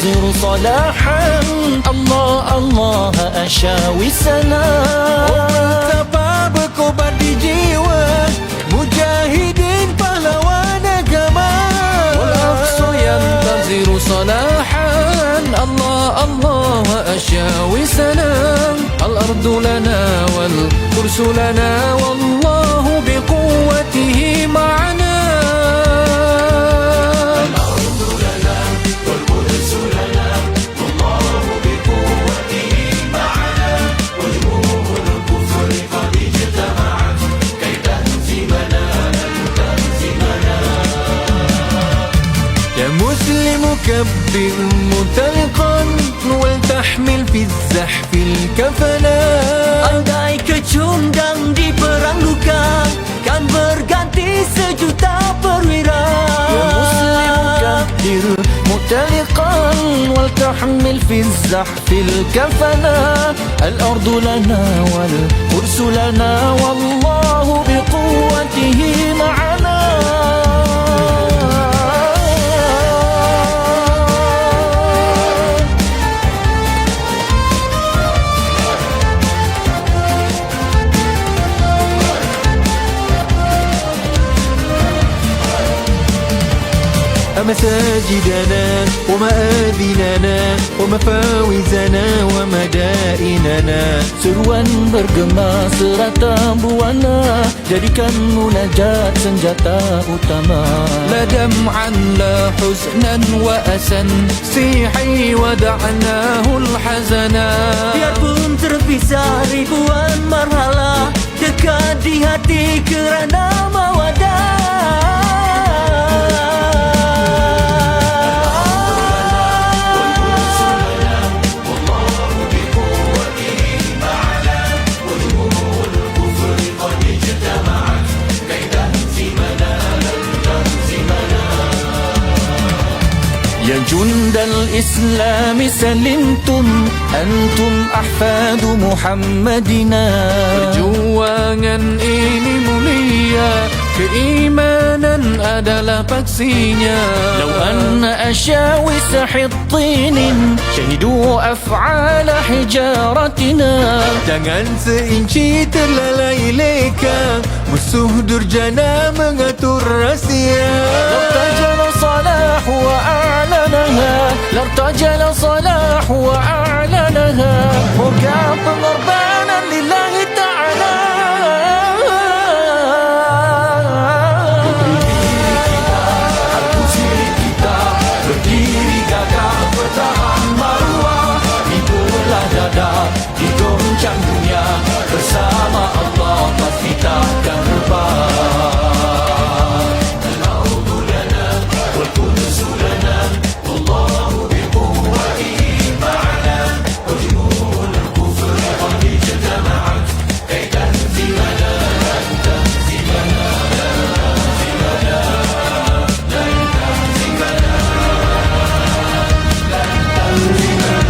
تنتظر صلاحا Allah Allah asyawi salam. Orang tabah berkorban di jiwa, mujahidin pahlawan agama. Wal-aqsa yantaziru salahan Allah Allah asyawi salam. Al-ardu lana wal-kursu lana wallahu biquwwatihi ma'ana. مسلم كبر متلقا ولتحمل في الزحف الكفنا. Andai kecundang di perang luka, kan berganti sejuta perwira. Ya muslim kabbir mutaliqan waltahmil fi zahfil kafana. Al-ardu lana wal kursu lana wallahu biquwwatihi ma'ana. مساجدنا ومآذننا ومفاوزنا ومدائننا. Seruan bergema serata buana, jadikan munajat senjata utama. لا دمعا لا حزنا وأسا سيحي ودعناه الحزنا. Biarpun terpisah ribuan marhala, dekat di hati kerana mawadah. Ya jundal Islami salimtum antum ahfadu Muhammadina. Perjuangan ini mulia, keimanan adalah paksinya. لو أن أشاوس حطين شهدوا أفعال حجارتنا. Jangan seinci terlalai leka, musuh durjana mengatur rahsia. لارتجل صلاح وأعلنها لارتجل صلاح وأعلنها. Moga pengorbanan lillahi ta'ala. Digoncang dunia bersama Allah pasti takkan rebah. Al-ardu lana wal kursu lana wallahu biquwwatihi ma'ana. Wajhul kufri qad ijtama'at kay tahzimana lan tahzimana lan tahzimana lan tahzimana lan tahzimana.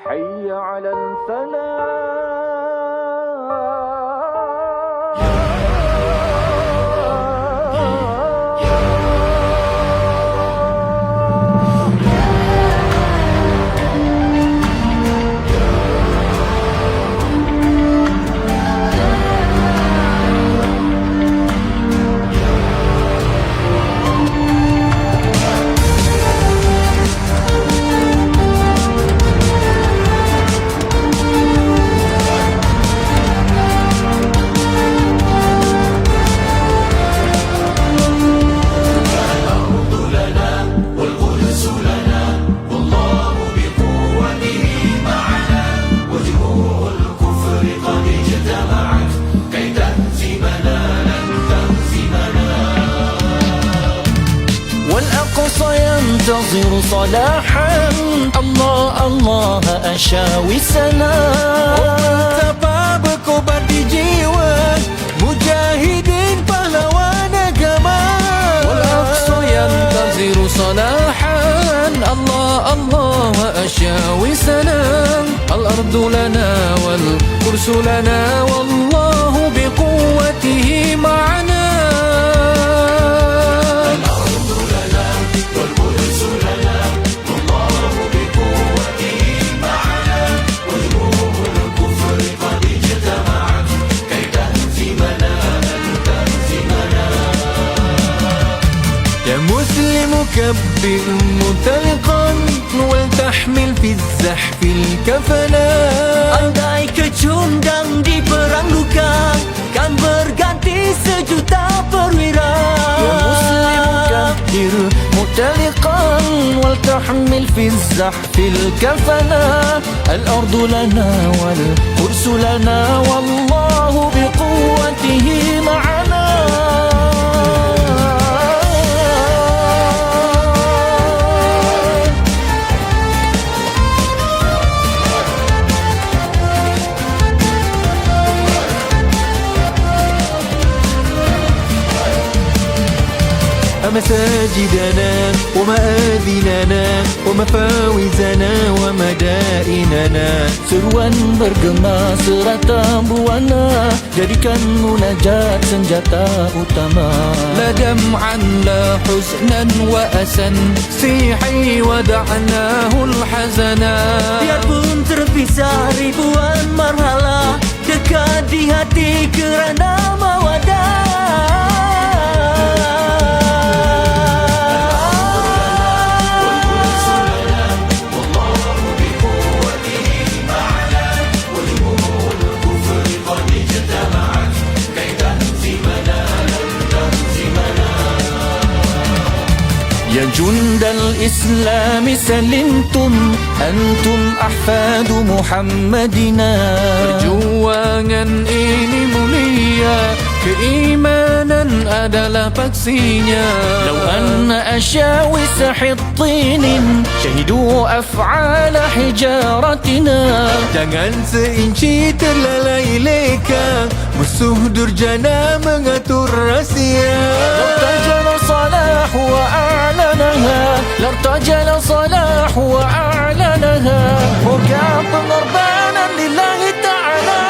حي على الفلاح. تنتظر صلاحا الله الله أشاوي سنا Betapa berkobar di jiwa mujahidin pahlawan agama. Wal-Aqsa yantaziru salahan Allah Allah wa asyawi sanam. Al-ardu lana wal-kursu lana wallahu biquwwatihi ma'ana. يا مسلم كبر مطلقا ولتحمل في الزحف الكفنا. Andai kecundang di perang duka, kan berganti sejuta perwira. يا مسلم كبر مطلقا ولتحمل في الزحف الكفنا. الأرض لنا والقرص لنا والله بقوته معنا. مساجدنا ومآذننا ومفاوزنا ومدائننا. Seruan bergema serata buana, jadikan munajat senjata utama. لا دمعا لا حزنا وأسا سيحي ودعناه الحزنا. Biarpun terpisah ribuan marhala, dekat di hati kerana mawadah. يا جند الإسلام سلمتم أنتم أحفاد محمدنا. Perjuangan ini mulia, keimanan adalah paksinya. لو أن أشاوس حطين شهدوا أفعال حجارتنا. Jangan seinci terlalai leka, musuh durjana mengatur rahsia. لارتجل صلاح وأعلنها لارتجل صلاح وأعلنها وقع ضربانا لله تعالى.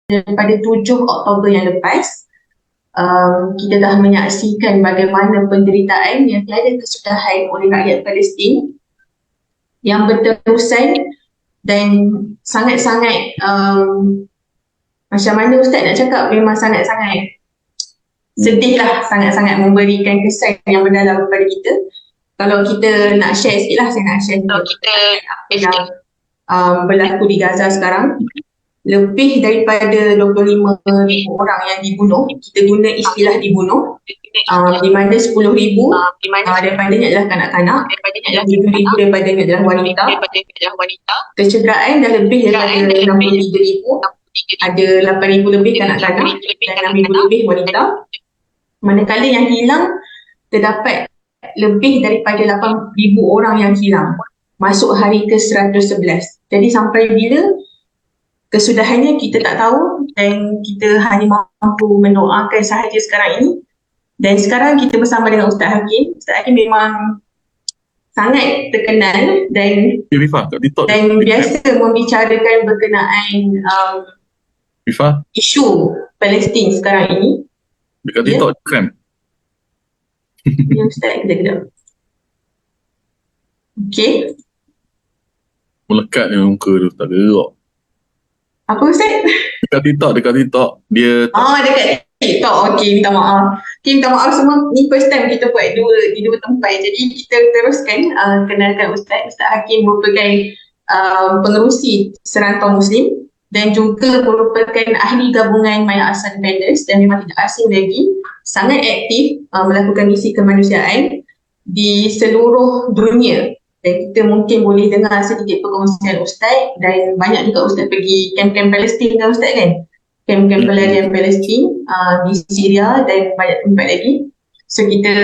Pada 7 Oktober yang lepas, kita dah menyaksikan bagaimana penderitaan yang tiada kesudahan oleh rakyat Palestin yang berterusan dan sangat-sangat macam mana Ustaz nak cakap, memang sangat-sangat sedih lah, sangat-sangat memberikan kesan yang mendalam kepada kita. Kalau kita nak share sikit lah, saya nak share kalau kita apa yang berlaku di Gaza sekarang. Lebih daripada 25,000 orang yang dibunuh, kita guna istilah dibunuh, di mana 10,000 daripadanya adalah kanak-kanak, 7,000 daripadanya adalah wanita. Kecederaan dah lebih daripada 63,000, ada 8,000 lebih kanak-kanak dan 6,000 lebih wanita. Manakala yang hilang, terdapat lebih daripada 8,000 orang yang hilang. masuk hari ke-111. Jadi sampai bila kesudahannya kita tak tahu dan kita hanya mampu mendoakan sahaja sekarang ini. Dan sekarang kita bersama dengan Ustaz Hakim. Ustaz Hakim memang sangat terkenal dan Rifah, kat TikTok biasa membicarakan berkenaan Rifah, isu Palestin sekarang ini. dekat TikTok kan? Ya Ustaz, kejap. Okey. Melekat ni muka tu, tak gerak. Apa Ustaz? Dekat TikTok, dia Dekat TikTok. Okey, minta maaf. Okey, minta maaf semua. Ni first time kita buat di dua tempat. Jadi kita teruskan kenalkan Ustaz. Ustaz Hakim merupakan pengerusi Serantau Muslim dan juga merupakan ahli gabungan My Asa Defenders dan memang tidak asing lagi. Sangat aktif melakukan misi kemanusiaan di seluruh dunia. Dan kita mungkin boleh dengar sedikit perkongsian Ustaz dan banyak juga Ustaz pergi kamp-kamp Palestin kan Ustaz kan? Kamp-kamp pelarian Palestin di Syria dan banyak tempat lagi. So kita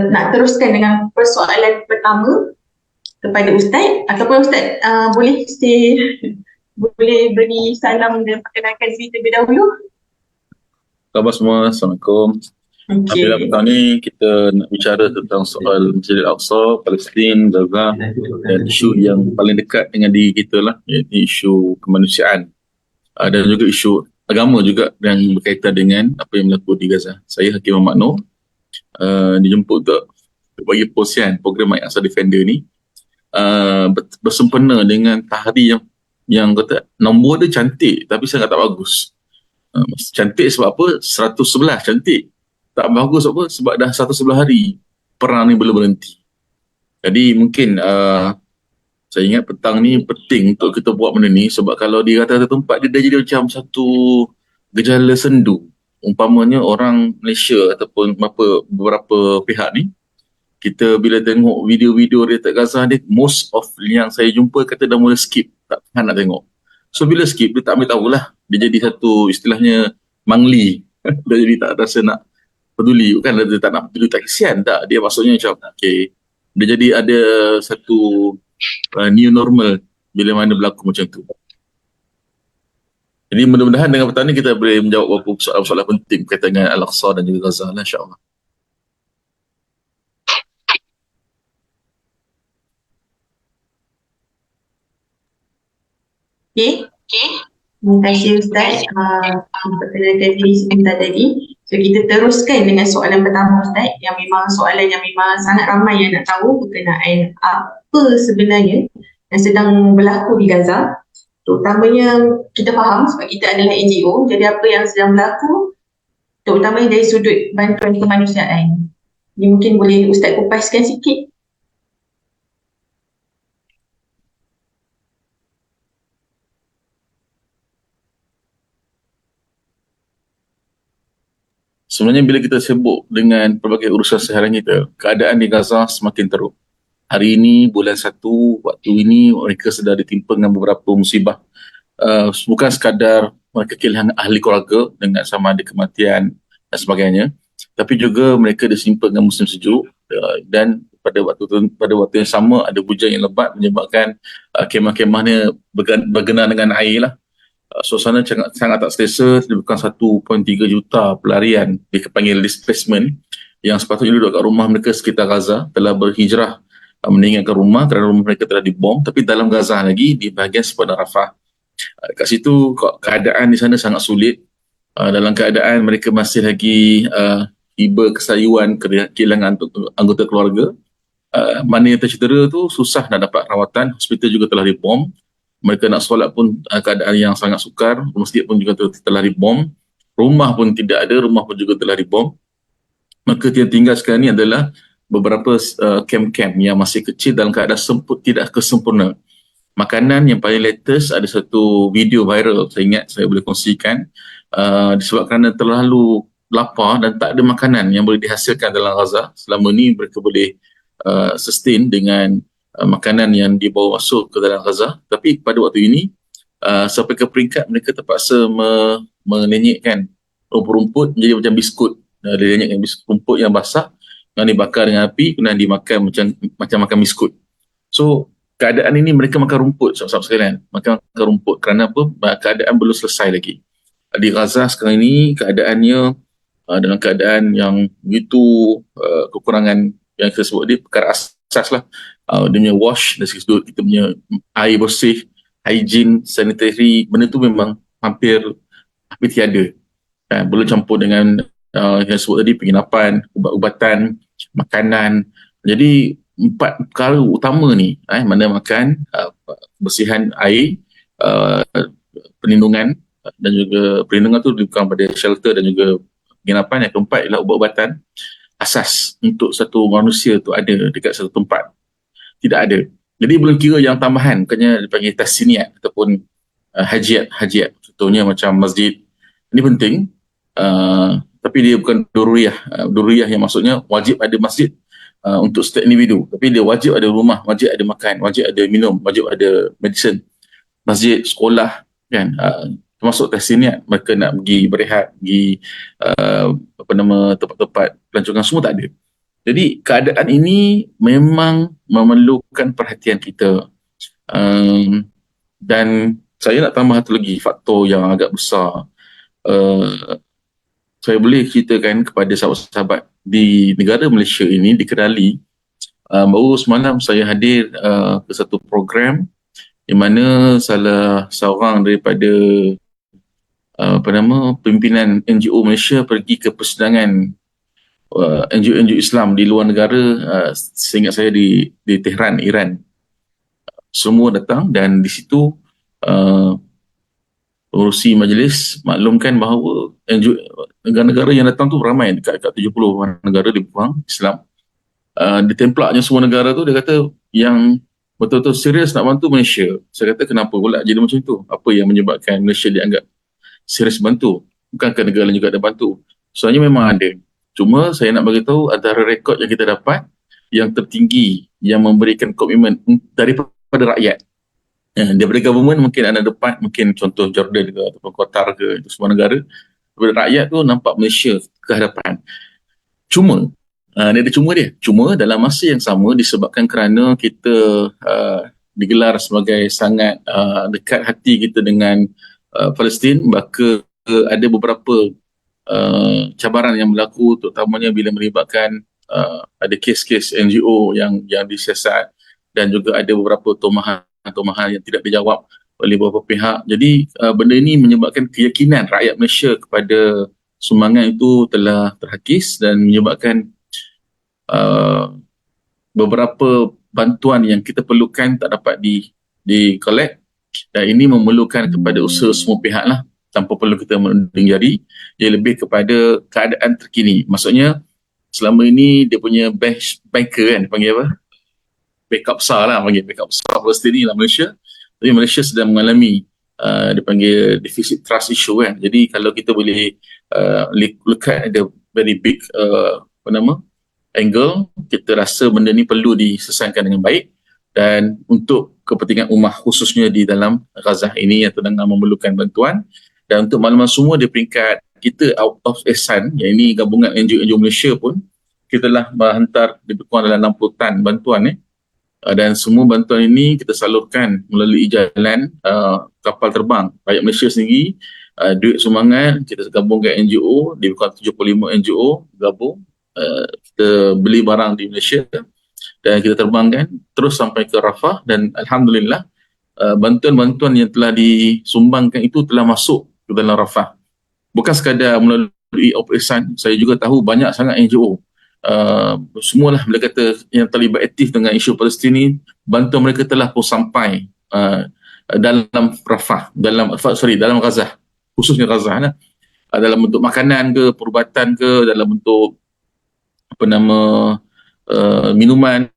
nak teruskan dengan persoalan pertama kepada Ustaz ataupun Ustaz boleh boleh beri salam dan perkenalkan diri terlebih dahulu. khabar semua, Assalamualaikum. Alhamdulillah petang ni kita nak bicara tentang soal Masjid Al-Aqsa, Palestin, Gaza dan isu yang paling dekat dengan diri kita lah, iaitu isu kemanusiaan dan juga isu agama juga yang berkaitan dengan apa yang berlaku di Gaza. Saya Hakim Muhammad Noor dijemput untuk bagi perkongsian program My Asa Defender ni bersempena dengan tahdi yang kata nombor dia cantik tapi sangat tak bagus. Cantik sebab apa? 111 cantik. Tak bagus apa? Sebab dah 111 hari perang ni belum berhenti. Jadi mungkin saya ingat petang ni penting untuk kita buat benda ni sebab kalau di rata-rata tempat dia dah jadi macam satu gejala sendu. Umpamanya orang Malaysia ataupun beberapa pihak ni, kita bila tengok video-video dia dekat Gaza ni, most of yang saya jumpa kata dah mula skip, tak tahan nak tengok. So bila skip, dia tak ambil tahulah. Dia jadi satu istilahnya mangli. Dia jadi tak rasa nak peduli. Bukan dia tak nak peduli, tak kesian tak. Dia maksudnya macam, okay. Dia jadi ada satu new normal bila mana berlaku macam tu. Jadi mudah-mudahan dengan petang ni kita boleh menjawab beberapa soalan-soalan penting berkaitan dengan Al-Aqsa dan juga Gaza lah, insyaAllah. Okay. Terima kasih Ustaz perkenalkan diri sebentar tadi. So kita teruskan dengan soalan pertama Ustaz, yang memang soalan yang memang sangat ramai yang nak tahu berkenaan apa sebenarnya yang sedang berlaku di Gaza. Terutamanya kita faham sebab kita adalah NGO, jadi apa yang sedang berlaku terutamanya dari sudut bantuan kemanusiaan. Ini mungkin boleh Ustaz kupaskan sikit. Sebenarnya bila kita sibuk dengan pelbagai urusan seharian kita, keadaan di Gaza semakin teruk. Hari ini, bulan 1, waktu ini mereka sedang ditimpa dengan beberapa musibah. Bukan sekadar mereka kehilangan ahli keluarga dengan sama ada kematian dan sebagainya, tapi juga mereka disimpa dengan musim sejuk dan pada waktu yang sama ada hujan yang lebat menyebabkan kemah-kemahnya bergenang dengan air lah. Suasana sangat tak selesa. Bukan 1.3 juta pelarian dipanggil displacement yang sepatutnya duduk kat rumah mereka sekitar Gaza telah berhijrah meninggalkan rumah kerana rumah mereka telah dibom, tapi dalam Gaza lagi di bahagian sepadan Rafah. Kat situ keadaan di sana sangat sulit. Dalam keadaan mereka masih lagi tiba kesayuan kehilangan anggota keluarga. Mana yang tercedera tu susah nak dapat rawatan, hospital juga telah dibom. Mereka nak solat pun keadaan yang sangat sukar, masjid pun juga telah dibom, rumah pun tidak ada, rumah pun juga telah dibom. Maka yang tinggal sekarang ni adalah beberapa camp-camp yang masih kecil dalam keadaan tidak kesempurna. Makanan yang paling latest, ada satu video viral, saya ingat saya boleh kongsikan, disebabkan terlalu lapar dan tak ada makanan yang boleh dihasilkan dalam Gaza. Selama ni mereka boleh sustain dengan makanan yang dibawa masuk ke dalam Gaza, tapi pada waktu ini sampai ke peringkat mereka terpaksa melenyekkan rumput-rumput menjadi macam biskut. Dilenyekkan biskut rumput yang basah yang dibakar dengan api kemudian dimakan macam makan biskut. So keadaan ini mereka makan rumput, sahabat-sahabat sekalian. Makan rumput. Kerana apa? Keadaan belum selesai lagi. Di Gaza sekarang ini keadaannya dalam keadaan yang begitu kekurangan yang kita sebut ni perkara asas lah. Dia punya wash dari segi sudut kita punya air bersih, hygiene, sanitary, benda tu memang hampir tiada. Boleh campur dengan yang sebut tadi, penginapan, ubat-ubatan, makanan. Jadi 4 perkara utama ni, mana makan, kebersihan air, perlindungan, dan juga perlindungan tu bukan pada shelter dan juga penginapan. Yang keempat ialah ubat-ubatan asas untuk satu manusia tu ada dekat satu tempat. Tidak ada. Jadi belum kira yang tambahan, bukannya dipanggil tasniat ataupun hajiat. Contohnya macam masjid. Ini penting, tapi dia bukan dururiyah. Dururiyah yang maksudnya wajib ada masjid untuk setiap individu. Tapi dia wajib ada rumah, wajib ada makan, wajib ada minum, wajib ada medicine. Masjid, sekolah, kan, termasuk tasniat, mereka nak pergi berehat, pergi tempat-tempat pelancongan, semua tak ada. Jadi keadaan ini memang memerlukan perhatian kita. Dan saya nak tambah satu lagi faktor yang agak besar. Saya boleh ceritakan kepada sahabat-sahabat di negara Malaysia ini dikenali. Baru semalam saya hadir ke satu program di mana salah seorang daripada pimpinan NGO Malaysia pergi ke persidangan NGO Islam di luar negara, seingat saya di Tehran, Iran. Semua datang dan di situ pengurusi majlis maklumkan bahawa negara-negara yang datang tu ramai, dekat 70 negara di Pahang Islam. Ditempelaknya semua negara tu, dia kata yang betul-betul serius nak bantu Malaysia. Saya kata kenapa pula jadi macam tu? Apa yang menyebabkan Malaysia dianggap serius bantu? Bukankah negara lain juga ada bantu? Soalnya memang ada. Cuma saya nak beritahu antara rekod yang kita dapat yang tertinggi yang memberikan komitmen daripada rakyat. Daripada government mungkin ada depan, mungkin contoh Jordan ke ataupun Qatar ke, itu semua negara. Daripada rakyat tu nampak Malaysia ke hadapan. Cuma, dia ada cuma dalam masa yang sama disebabkan kerana kita digelar sebagai sangat dekat hati kita dengan Palestin, maka ada beberapa cabaran yang berlaku, terutamanya bila melibatkan ada kes-kes NGO yang disiasat dan juga ada beberapa tomahan yang tidak dijawab oleh beberapa pihak. Jadi benda ini menyebabkan keyakinan rakyat Malaysia kepada sumbangan itu telah terhakis dan menyebabkan beberapa bantuan yang kita perlukan tak dapat di-collect, dan ini memerlukan kepada usaha semua pihak lah, tanpa perlu kita menuding jari. Dia lebih kepada keadaan terkini. Maksudnya selama ini dia punya banker kan, panggil apa? Backup besar lah, panggil backup besar Palestin ni lah Malaysia. Tapi Malaysia sedang mengalami dipanggil deficit trust issue kan. Jadi kalau kita boleh look at the very big angle, kita rasa benda ni perlu diselesaikan dengan baik dan untuk kepentingan ummah khususnya di dalam Gaza ini yang tengah memerlukan bantuan. Dan untuk makluman semua, di peringkat kita out of Ihsan, yang ini gabungan NGO Malaysia pun, kita telah menghantar lebih kurang dalam 60 tan bantuan dan semua bantuan ini kita salurkan melalui jalan kapal terbang. Rakyat Malaysia sendiri, duit sumbangan kita gabungkan NGO, lebih kurang 75 NGO gabung, kita beli barang di Malaysia dan kita terbangkan terus sampai ke Rafah, dan Alhamdulillah bantuan-bantuan yang telah disumbangkan itu telah masuk ke dalam Rafah. Bukan sekadar melalui operasi, saya juga tahu banyak sangat NGO. Semualah mereka kata yang terlibat aktif dengan isu Palestin ni, bantuan mereka telah pun sampai dalam Rafah, dalam Gaza, khususnya Gaza lah. Dalam bentuk makanan ke, perubatan ke, dalam bentuk minuman,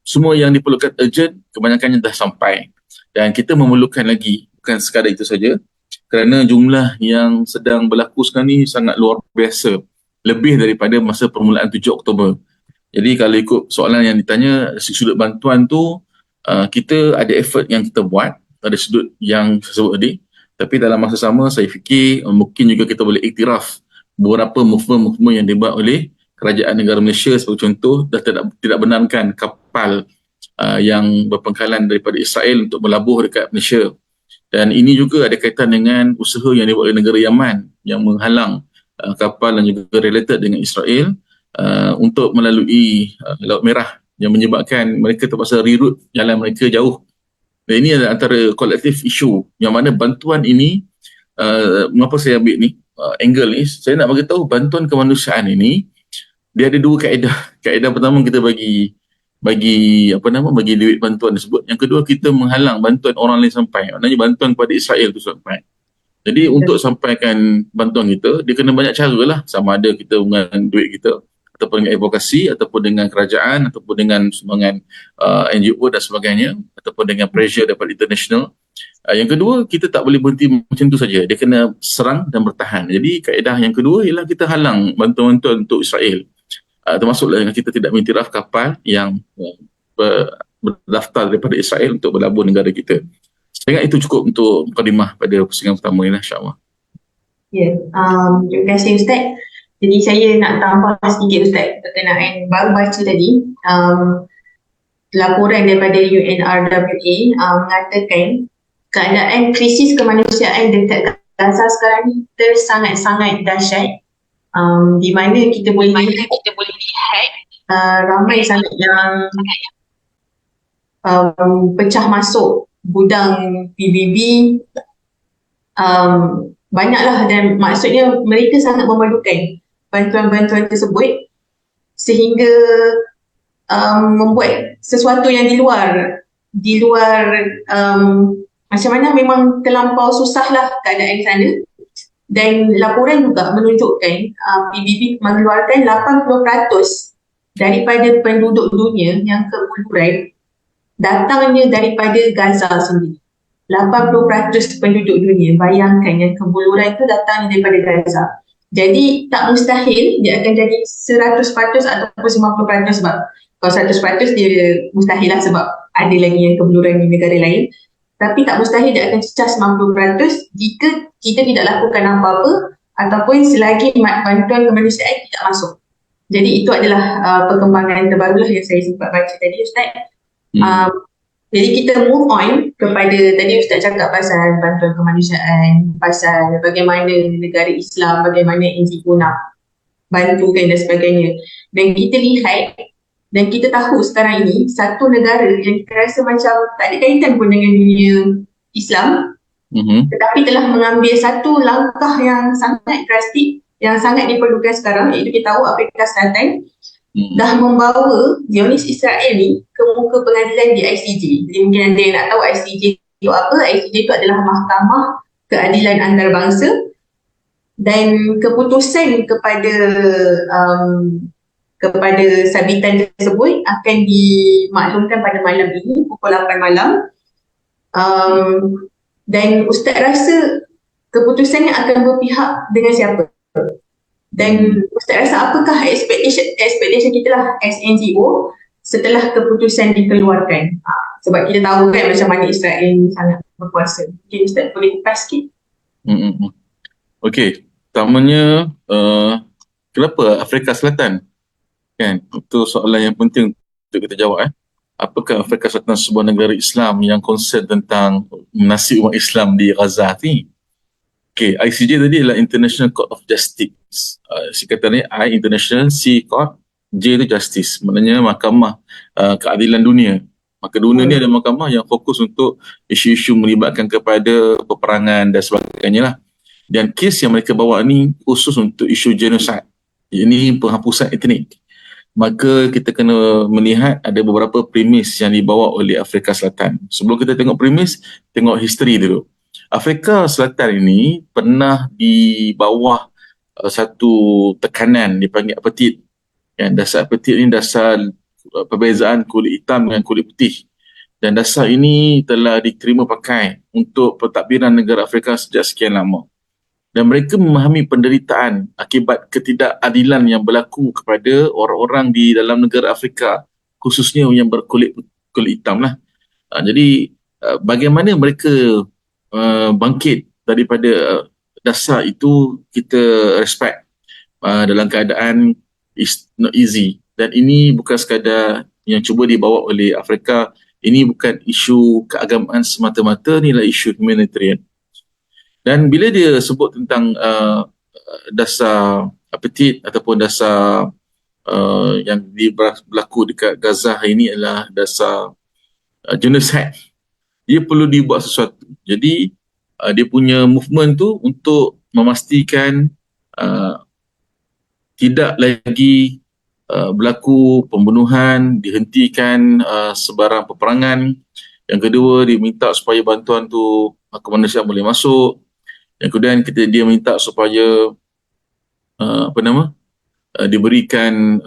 semua yang diperlukan urgent, kebanyakannya dah sampai. Dan kita memerlukan lagi, bukan sekadar itu saja, kerana jumlah yang sedang berlaku sekarang ni sangat luar biasa, lebih daripada masa permulaan 7 Oktober. Jadi kalau ikut soalan yang ditanya, sudut bantuan tu, kita ada effort yang kita buat, ada sudut yang saya sebut tadi, tapi dalam masa sama saya fikir mungkin juga kita boleh iktiraf beberapa movement-movement yang dibuat oleh kerajaan negara Malaysia. Sebagai contoh, dah tidak benarkan kapal yang berpangkalan daripada Israel untuk berlabuh dekat Malaysia. Dan ini juga ada kaitan dengan usaha yang dibuat oleh negara Yaman yang menghalang kapal dan juga related dengan Israel untuk melalui Laut Merah, yang menyebabkan mereka terpaksa reroute jalan mereka jauh. Dan ini adalah antara kolektif isu yang mana bantuan ini, mengapa saya ambil ni, angle ni, saya nak bagi tahu bantuan kemanusiaan ini, dia ada dua kaedah. Kaedah pertama, kita bagi duit bantuan tersebut. Yang kedua, kita menghalang bantuan orang lain sampai. Maknanya bantuan kepada Israel tu sampai. Jadi untuk sampaikan bantuan kita, dia kena banyak cara lah. Sama ada kita dengan duit kita, ataupun dengan advokasi, ataupun dengan kerajaan, ataupun dengan sumbangan NGO dan sebagainya, ataupun dengan pressure daripada international. Yang kedua, kita tak boleh berhenti macam tu saja. Dia kena serang dan bertahan. Jadi kaedah yang kedua ialah kita halang bantuan-bantuan untuk Israel. Termasuklah dengan kita tidak mengiktiraf kapal yang berdaftar daripada Israel untuk berlabuh negara kita. Saya ingat itu cukup untuk mukadimah pada pusingan pertama ini, insyaAllah. Ya, terima kasih Ustaz. Jadi saya nak tambah sedikit Ustaz berkenaan baru baca tadi. Laporan daripada UNRWA mengatakan keadaan krisis kemanusiaan dekat Gaza sekarang ni sangat-sangat dahsyat. Di mana kita boleh lihat ramai sangat yang pecah masuk gudang PBB, banyaklah, dan maksudnya mereka sangat memerlukan bantuan-bantuan tersebut sehingga membuat sesuatu yang di luar macam mana, memang terlampau susahlah keadaan sana. Dan laporan juga menunjukkan PBB mengeluarkan 80% daripada penduduk dunia yang kebuluran datangnya daripada Gaza sendiri. 80% penduduk dunia, bayangkan, yang kebuluran itu datangnya daripada Gaza. Jadi tak mustahil dia akan jadi 100% ataupun 90%, sebab kalau 100% dia mustahil lah sebab ada lagi yang kebuluran di negara lain. Tapi tak mustahil dia akan cecah 90% jika kita tidak lakukan apa-apa ataupun selagi bantuan kemanusiaan tidak masuk. Jadi itu adalah perkembangan terbarulah yang saya sempat baca tadi Ustaz. Jadi kita move on kepada, tadi Ustaz cakap pasal bantuan kemanusiaan, pasal bagaimana negara Islam, bagaimana NGO nak bantukan dan sebagainya. Dan kita lihat dan kita tahu sekarang ini satu negara yang kita rasa macam tak ada kaitan pun dengan dunia Islam, tetapi telah mengambil satu langkah yang sangat drastik, yang sangat diperlukan sekarang, iaitu kita tahu Afrika Selatan dah membawa Zionis Israel ni ke muka pengadilan di ICJ. Jadi mungkin ada yang nak tahu ICJ itu apa. ICJ itu adalah Mahkamah Keadilan Antarabangsa, dan keputusan kepada sabitan tersebut akan dimaklumkan pada malam ini pukul 8 malam. Dan Ustaz rasa keputusannya akan berpihak dengan siapa? Dan Ustaz rasa apakah expectation kita lah as NGO setelah keputusan dikeluarkan? Sebab kita tahu kan macam mana Israel sangat berkuasa. Mungkin Ustaz boleh kupas sikit? Okey, pertamanya kenapa Afrika Selatan? Kan, itu soalan yang penting untuk kita jawab. Apakah Afrika Selatan sebuah negara Islam yang concern tentang nasib umat Islam di Gaza ni? Okay, ICJ tadi adalah International Court of Justice. Singkatannya I, International, C, Court, J itu Justice. Maknanya Mahkamah Keadilan Dunia. Maka dunia ni ada mahkamah yang fokus untuk isu-isu melibatkan kepada peperangan dan sebagainya lah. Dan kes yang mereka bawa ni khusus untuk isu genocide. Ini penghapusan etnik. Maka kita kena melihat ada beberapa premis yang dibawa oleh Afrika Selatan. Sebelum kita tengok premis, tengok history dulu. Afrika Selatan ini pernah di bawah satu tekanan dipanggil apartheid. Dasar apartheid ini dasar perbezaan kulit hitam dengan kulit putih. Dan dasar ini telah diterima pakai untuk pentadbiran negara Afrika sejak sekian lama. Dan mereka memahami penderitaan akibat ketidakadilan yang berlaku kepada orang-orang di dalam negara Afrika, khususnya yang berkulit hitam lah. Jadi bagaimana mereka bangkit daripada dasar itu, kita respect dalam keadaan is not easy. Dan ini bukan sekadar yang cuba dibawa oleh Afrika ini bukan isu keagamaan semata-mata, inilah isu humanitarian. Dan bila dia sebut tentang dasar apartheid ataupun dasar yang berlaku dekat Gaza hari ini adalah dasar genocide, dia perlu dibuat sesuatu. Jadi dia punya movement tu untuk memastikan tidak lagi berlaku pembunuhan, dihentikan sebarang peperangan. Yang kedua, dia minta supaya bantuan tu kemanusiaan boleh masuk. Yang kemudian dia minta supaya diberikan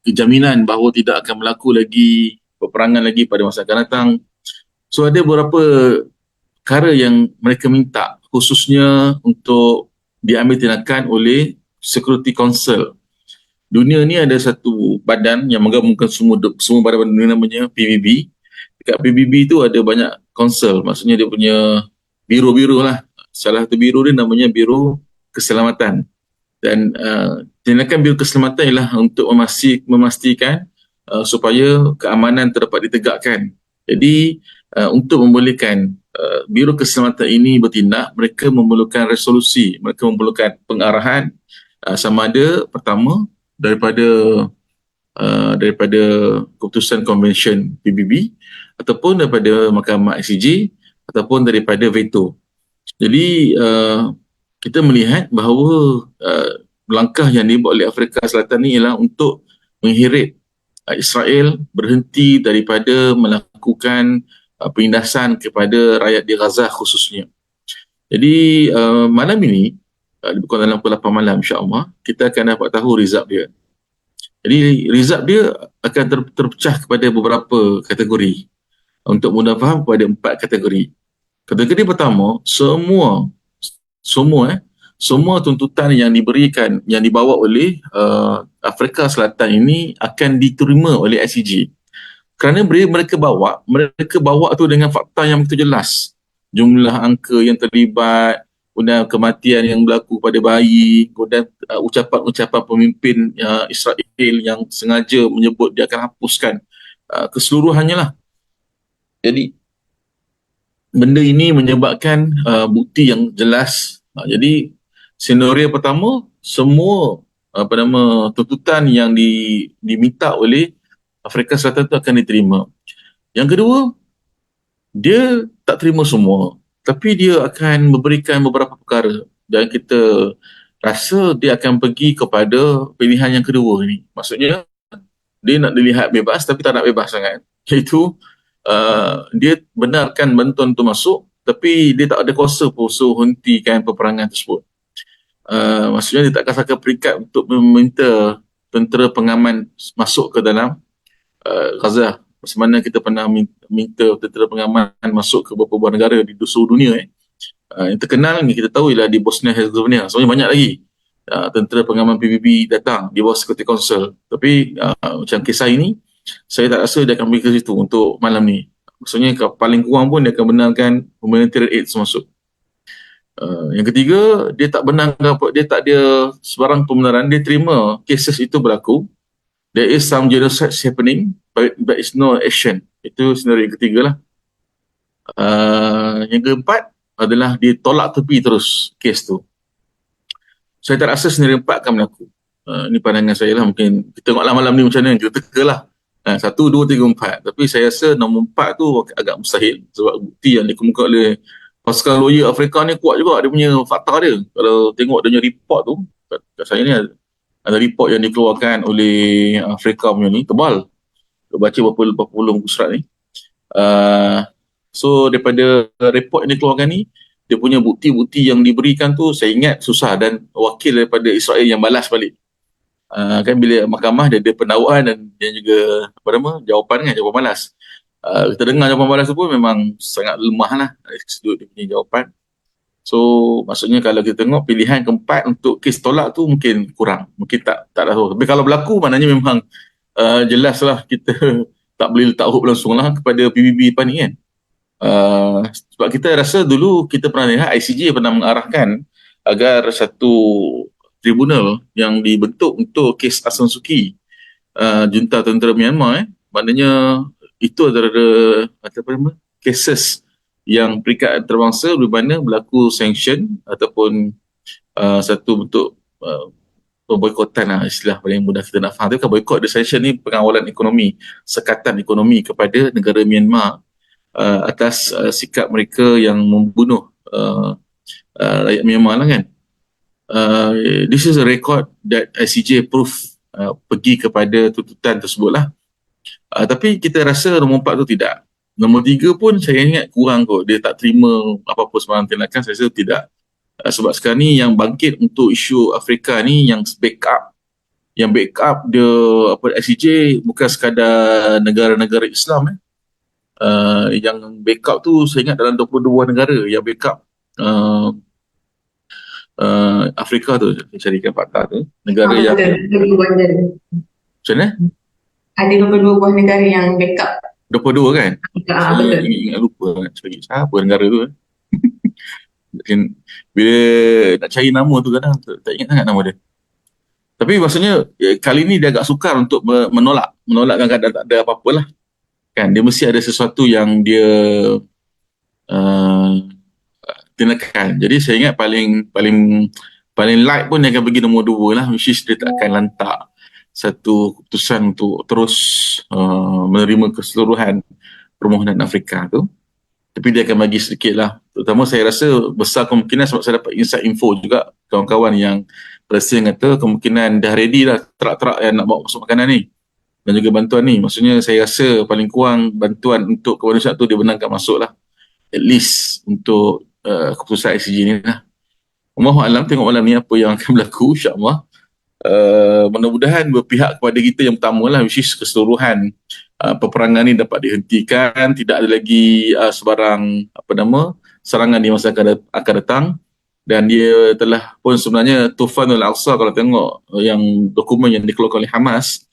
jaminan bahawa tidak akan berlaku lagi peperangan lagi pada masa akan datang. So ada beberapa perkara yang mereka minta khususnya untuk diambil tindakan oleh Security Council. Dunia ni ada satu badan yang menggabungkan semua badan-badan dunia namanya PBB. Dekat PBB tu ada banyak council, maksudnya dia punya biro-biro lah. Salah satu biro dia namanya Biro Keselamatan. Dan tindakan Biro Keselamatan ialah untuk memastikan supaya keamanan terdapat ditegakkan. Jadi untuk membolehkan Biro Keselamatan ini bertindak, mereka memerlukan resolusi, mereka memerlukan pengarahan sama ada pertama daripada keputusan Convention PBB ataupun daripada Mahkamah ICJ ataupun daripada veto. Jadi kita melihat bahawa langkah yang dibuat oleh Afrika Selatan ni ialah untuk mengheret Israel berhenti daripada melakukan penindasan kepada rakyat di Gaza khususnya. Jadi malam ini, lebih kurang dalam pukul 8 malam insya-Allah, kita akan dapat tahu result dia. Jadi result dia akan terpecah kepada beberapa kategori. Untuk mudah faham, kepada 4 kategori. Kategori pertama, semua tuntutan yang diberikan, yang dibawa oleh Afrika Selatan ini akan diterima oleh ICJ. Kerana mereka bawa tu dengan fakta yang begitu jelas. Jumlah angka yang terlibat, kemudian kematian yang berlaku pada bayi, kemudian ucapan-ucapan pemimpin Israel yang sengaja menyebut dia akan hapuskan keseluruhannya lah. Jadi benda ini menyebabkan bukti yang jelas. Jadi senario pertama, semua tuntutan yang diminta oleh Afrika Selatan itu akan diterima. Yang kedua, dia tak terima semua, tapi dia akan memberikan beberapa perkara dan kita rasa dia akan pergi kepada pilihan yang kedua ni. Maksudnya dia nak dilihat bebas tapi tak nak bebas sangat. Iaitu dia benarkan bantuan itu masuk tapi dia tak ada kuasa pun hentikan peperangan tersebut. Maksudnya dia tak akan perikat untuk meminta tentera pengaman masuk ke dalam Gaza. Macam mana kita pernah minta tentera pengaman masuk ke beberapa negara di seluruh dunia. Yang terkenal ni kita tahu ialah di Bosnia Herzegovina. Sebenarnya banyak lagi tentera pengaman PBB datang di bawah Security Council. Tapi macam kisah ini, saya tak rasa dia akan pergi ke situ untuk malam ni. Maksudnya paling kurang pun dia akan benarkan humanitarian aid masuk. Yang ketiga, dia tak benarkan, dia tak ada sebarang pembenaran, dia terima cases itu berlaku. There is some genocide happening, but there is no action. Itu senario yang ketiga lah. Yang keempat adalah dia tolak tepi terus kes tu. Saya tak rasa senario 4 akan berlaku. Ini pandangan saya lah. Mungkin kita tengoklah malam ni macam mana, kita teka lah. 1, 2, 3, 4. Tapi saya rasa nombor 4 tu agak mustahil. Sebab bukti yang dikemukakan oleh Pascal lawyer Afrika ni kuat juga. Dia punya fakta dia. Kalau tengok dia punya report tu, kat saya ni ada report yang dikeluarkan oleh Afrika punya ni, tebal. Baca berapa puluh muka surat ni. So daripada report yang dikeluarkan ni, dia punya bukti-bukti yang diberikan tu saya ingat susah, dan wakil daripada Israel yang balas balik. Kan bila mahkamah dia ada pendakwaan dan juga jawapan balas. Kita dengar jawapan balas tu pun memang sangat lemah lah dari sudut dia punya jawapan. So maksudnya kalau kita tengok pilihan keempat untuk kes tolak tu mungkin kurang, mungkin tak tahu. Tapi kalau berlaku maknanya memang jelas lah kita tak boleh letak hope langsung lah kepada PBB depan ni kan. Sebab kita rasa dulu kita pernah lihat ICJ pernah mengarahkan agar satu tribunal yang dibentuk untuk kes Aung San Suu Kyi junta tentera Myanmar, maknanya itu adalah apa nama, cases yang peringkat antarabangsa di mana berlaku sanction ataupun satu bentuk boykotan lah, istilah paling mudah kita nak faham. Tapi kan boykot the sanction ni pengawalan ekonomi, sekatan ekonomi kepada negara Myanmar atas sikap mereka yang membunuh rakyat Myanmar lah kan. This is a record that ICJ proof pergi kepada tuntutan tersebut lah. Tapi kita rasa nombor 4 tu tidak. Nombor 3 pun saya ingat kurang kot. Dia tak terima apa-apa sebarang tindakan, saya rasa tidak. Sebab sekarang ni yang bangkit untuk isu Afrika ni yang backup dia ICJ bukan sekadar negara-negara Islam yang backup tu saya ingat dalam 22 negara yang backup Afrika tu. Saya carikan fakta tu negara yang macam mana? Ada 22 buah negara yang backup. 22 kan? Saya betul. ingat lupa nak cari siapa negara tu. Bila nak cari nama tu kadang tak ingat sangat nama dia. Tapi maksudnya kali ni dia agak sukar untuk menolakkan keadaan tak ada apa-apa lah. Kan dia mesti ada sesuatu yang dia tindakan. Jadi saya ingat paling light pun dia akan pergi nombor 2 lah, which is dia tak akan lantak satu keputusan untuk terus menerima keseluruhan permohonan Afrika tu. Tapi dia akan bagi sedikit lah. Terutama saya rasa besar kemungkinan sebab saya dapat inside info juga kawan-kawan yang Palestin kata kemungkinan dah ready lah trak-trak yang nak bawa masuk makanan ni dan juga bantuan ni. Maksudnya saya rasa paling kurang bantuan untuk kemanusiaan tu dibenarkan masuk lah. At least untuk keputusan ICJ ni lah. Allahu'alam, tengok malam ni apa yang akan berlaku, insyaAllah. Mudah-mudahan berpihak kepada kita yang pertama lah, which is keseluruhan peperangan ni dapat dihentikan, tidak ada lagi sebarang serangan di masa akan datang. Dan dia telah pun sebenarnya Tufanul Aqsa, kalau tengok yang dokumen yang dikeluarkan oleh Hamas,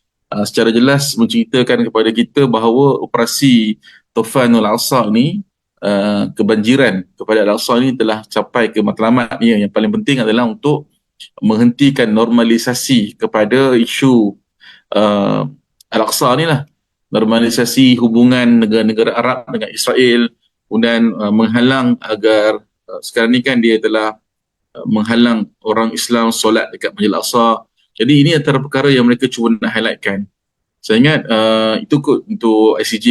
secara jelas menceritakan kepada kita bahawa operasi Tufanul Aqsa ni, kebanjiran kepada Al-Aqsa ni telah capai ke matlamatnya. Yang paling penting adalah untuk menghentikan normalisasi kepada isu Al-Aqsa ni lah, normalisasi hubungan negara-negara Arab dengan Israel, kemudian menghalang agar sekarang ni kan dia telah menghalang orang Islam solat dekat Masjid Al-Aqsa. Jadi ini antara perkara yang mereka cuba nak highlightkan. Saya ingat itu kot untuk ICJ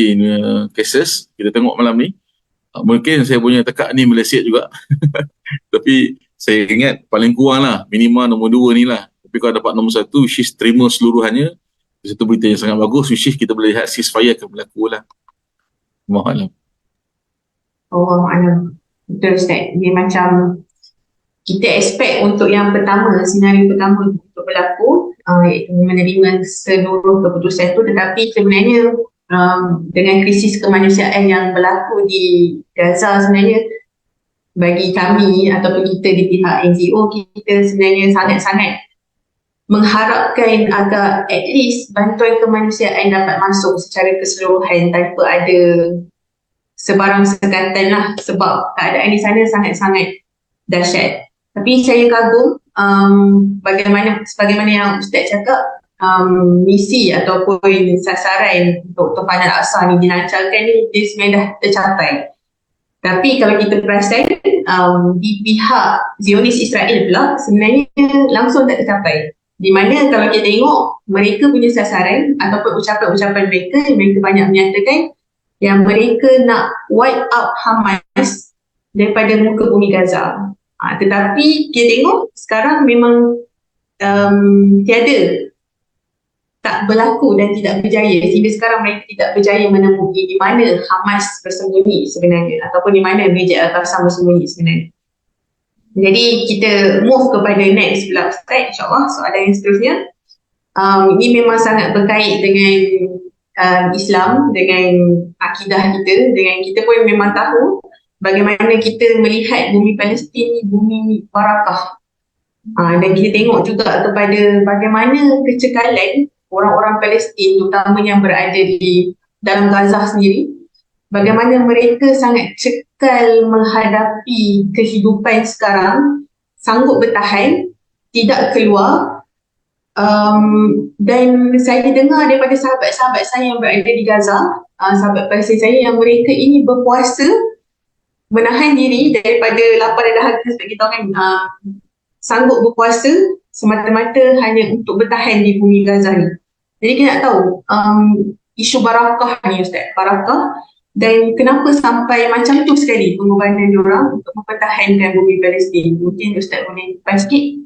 cases kita tengok malam ni. Mungkin saya punya tekak ni meleset juga tapi saya ingat paling kurang lah minima nombor 2 ni lah. Tapi kalau dapat nombor 1, which is terima seluruhannya, itu satu berita yang sangat bagus, which is kita boleh lihat ceasefire akan berlaku lah. Allahu'alam. Allahu'alam. Betul Ustaz. Dia macam kita expect untuk yang pertama, senario pertama untuk berlaku, menerima seluruh keputusan itu, tetapi sebenarnya dengan krisis kemanusiaan yang berlaku di Gaza, sebenarnya bagi kami ataupun kita di pihak NGO, kita sebenarnya sangat-sangat mengharapkan agar at least bantuan kemanusiaan dapat masuk secara keseluruhan tanpa ada sebarang sekatan lah, sebab keadaan di sana sangat-sangat dahsyat. Tapi saya kagum sebagaimana yang Ustaz cakap, misi ataupun sasaran untuk Tufanul Aqsa ni dilancarkan ni, dia sebenarnya dah tercapai. Tapi kalau kita perasan di pihak Zionis Israel pula sebenarnya langsung tak tercapai. Di mana kalau kita tengok mereka punya sasaran ataupun ucapan-ucapan mereka banyak menyatakan yang mereka nak wipe out Hamas daripada muka bumi Gaza. Tetapi kita tengok sekarang memang tak berlaku dan tidak berjaya, sehingga sekarang mereka tidak berjaya menemui di mana Hamas bersembunyi sebenarnya ataupun di mana Brigade Al-Qassam bersembunyi sebenarnya. Jadi kita move kepada next pula Ustaz, insyaAllah soalan yang seterusnya. Ini memang sangat berkait dengan Islam, dengan akidah kita, dengan kita pun memang tahu bagaimana kita melihat bumi Palestin ni bumi barakah. Dan kita tengok juga kepada bagaimana kecekalan orang-orang Palestin, terutama yang berada di dalam Gaza sendiri, bagaimana mereka sangat cekal menghadapi kehidupan sekarang, sanggup bertahan, tidak keluar, Dan saya dengar daripada sahabat-sahabat saya yang berada di Gaza, sahabat Palestin saya, yang mereka ini berpuasa menahan diri daripada lapar dan dahaga sebab kita kan sanggup berpuasa semata-mata hanya untuk bertahan di bumi Gaza ni. Jadi kita nak tahu isu barakah ni Ustaz, barakah, dan kenapa sampai macam tu sekali pengorbanan diorang untuk mempertahankan bumi Palestin. Mungkin Ustaz boleh depan sikit.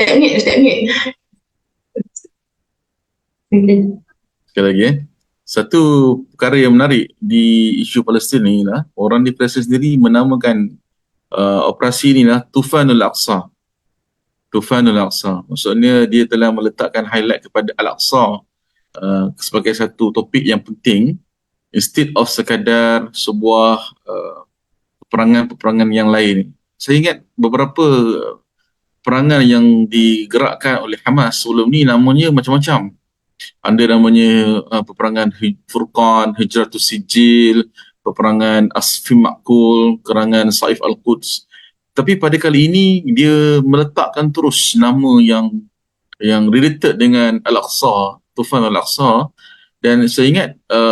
Ustaz mute. Okay. Sekali lagi satu perkara yang menarik di isu Palestin ni lah, orang di Palestin sendiri menamakan operasi ni lah Tufanul Aqsa. Tufanul Aqsa. Maksudnya dia telah meletakkan highlight kepada Al-Aqsa sebagai satu topik yang penting instead of sekadar sebuah peperangan-peperangan yang lain. Saya ingat beberapa perangan yang digerakkan oleh Hamas sebelum ni namanya macam-macam. Ada namanya peperangan Furqan, Hijratus Sijil, peperangan Asfin Makul, kerangan Saif Al-Quds. Tapi pada kali ini dia meletakkan terus nama yang related dengan Al-Aqsa, Tufan Al-Aqsa. Dan saya ingat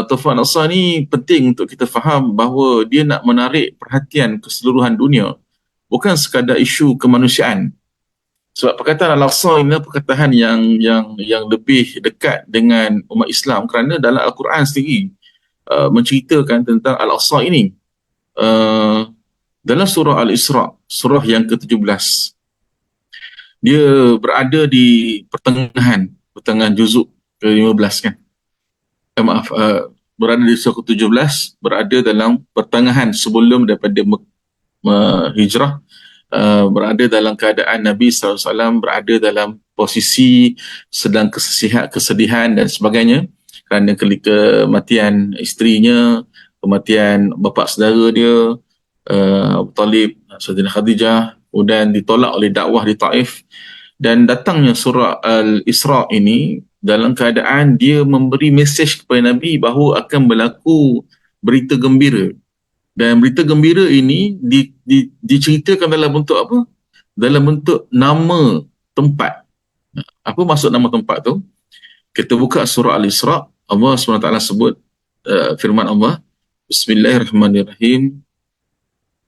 Tufan Al-Aqsa ni penting untuk kita faham bahawa dia nak menarik perhatian keseluruhan dunia, bukan sekadar isu kemanusiaan. Sebab perkataan Al-Aqsa ini adalah perkataan yang lebih dekat dengan umat Islam kerana dalam Al-Quran sendiri menceritakan tentang Al-Aqsa ini. Dalam surah Al-Isra, surah yang ke-17, dia berada di pertengahan juzuk ke-15 kan. Berada di surah ke-17, berada dalam pertengahan sebelum daripada hijrah. Berada dalam keadaan Nabi SAW berada dalam posisi sedang kesedihan dan sebagainya kerana kematian isterinya, kematian bapa saudara dia, Abu Talib, Sayyidina Khadijah, kemudian ditolak oleh dakwah di Taif. Dan datangnya surah Al-Isra ini dalam keadaan dia memberi mesej kepada Nabi bahawa akan berlaku berita gembira. Dan berita gembira ini diceritakan dalam bentuk apa? Dalam bentuk nama tempat. Apa maksud nama tempat tu? Kita buka surah Al-Isra, Allah SWT sebut firman Allah, Bismillahirrahmanirrahim.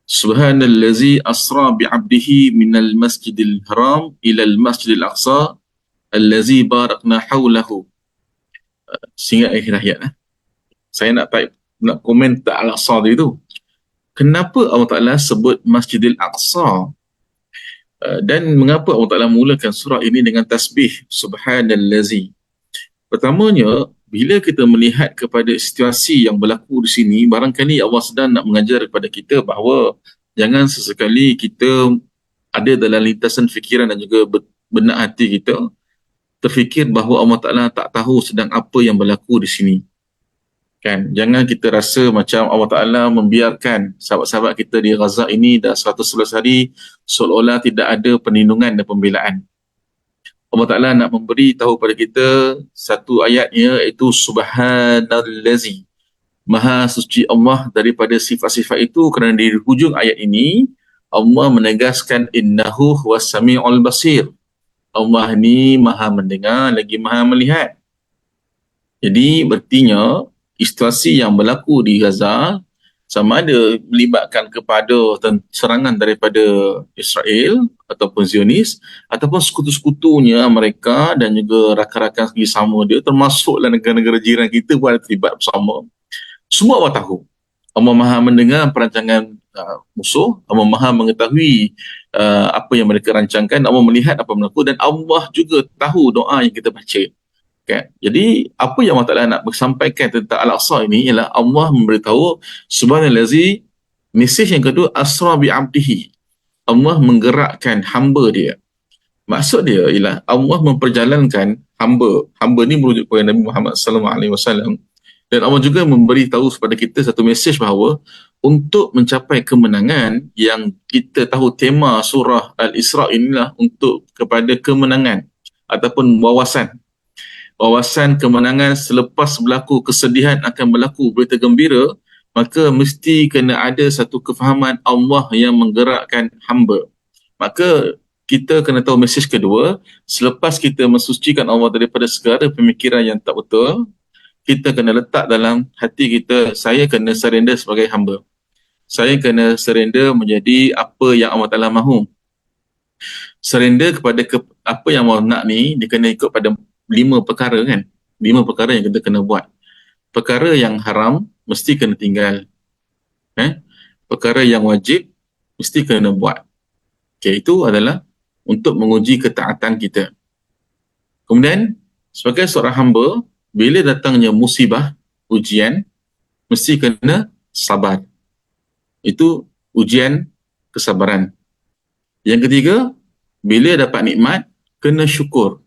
Subhanallazi asra bi'abdihi minal masjidil haram ilal masjidil aqsa allazi barakna hawlahu. Sehingga akhir ayat. Saya nak komen tak Al-Aqsa itu. Kenapa Allah Ta'ala sebut Masjidil Aqsa? Dan mengapa Allah Ta'ala mulakan surah ini dengan tasbih Subhanallazi? Pertamanya, bila kita melihat kepada situasi yang berlaku di sini, barangkali Allah sedang nak mengajar kepada kita bahawa jangan sesekali kita ada dalam lintasan fikiran dan juga benak hati kita terfikir bahawa Allah Ta'ala tak tahu sedang apa yang berlaku di sini. Kan? Jangan kita rasa macam Allah Ta'ala membiarkan sahabat-sahabat kita di Gaza ini dah 111 hari seolah-olah tidak ada perlindungan dan pembelaan. Allah Ta'ala nak memberi tahu pada kita satu ayatnya, iaitu Subhanallazi. Maha suci Allah daripada sifat-sifat itu, kerana di hujung ayat ini Allah menegaskan innahu huwas sami'ul basir. Allah ni maha mendengar lagi maha melihat. Jadi berartinya situasi yang berlaku di Gaza sama ada melibatkan kepada serangan daripada Israel ataupun Zionis ataupun sekutu-sekutunya mereka dan juga rakan-rakan sama dia, termasuklah negara-negara jiran kita pun ada terlibat bersama. Semua Allah tahu. Allah maha mendengar perancangan musuh, Allah maha mengetahui apa yang mereka rancangkan, Allah melihat apa yang berlaku, dan Allah juga tahu doa yang kita baca. Kan? Jadi apa yang Allah Ta'ala nak sampaikan tentang Al-Aqsa ini ialah Allah memberitahu Subhanallazi. Mesej yang kedua, asra bi'abdihi. Allah menggerakkan hamba dia. Maksud dia ialah Allah memperjalankan hamba. Hamba ni merujuk kepada Nabi Muhammad SAW. Dan Allah juga memberitahu kepada kita satu mesej bahawa untuk mencapai kemenangan, yang kita tahu tema surah Al-Isra inilah untuk kepada kemenangan ataupun wawasan kemenangan selepas berlaku kesedihan akan berlaku berita gembira. maka mesti kena ada satu kefahaman Allah yang menggerakkan hamba. Maka kita kena tahu mesej kedua, selepas kita mensucikan Allah daripada segala pemikiran yang tak betul, kita kena letak dalam hati kita, saya kena surrender sebagai hamba. Saya kena surrender menjadi apa yang Allah Ta'ala mahu. Surrender kepada apa yang Allah nak ni, dia kena ikut pada 5 perkara kan. 5 perkara yang kita kena buat. Perkara yang haram, mesti kena tinggal. Perkara yang wajib, mesti kena buat. Okay, itu adalah untuk menguji ketaatan kita. Kemudian, sebagai seorang hamba, bila datangnya musibah, ujian, mesti kena sabar. Itu ujian kesabaran. Yang ketiga, bila dapat nikmat, kena syukur.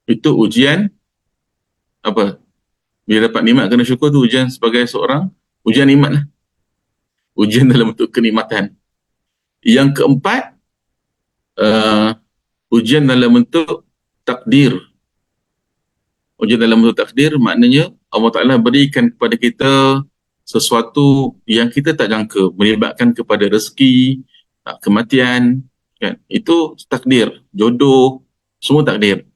Itu ujian apa? Bila dapat nikmat, kena syukur tu ujian sebagai seorang, ujian nikmat lah. Ujian dalam bentuk kenikmatan. Yang keempat, ujian dalam bentuk takdir. Ujian dalam bentuk takdir maknanya Allah Ta'ala berikan kepada kita sesuatu yang kita tak jangka, melibatkan kepada rezeki, kematian, kan? Itu takdir, jodoh, semua takdir.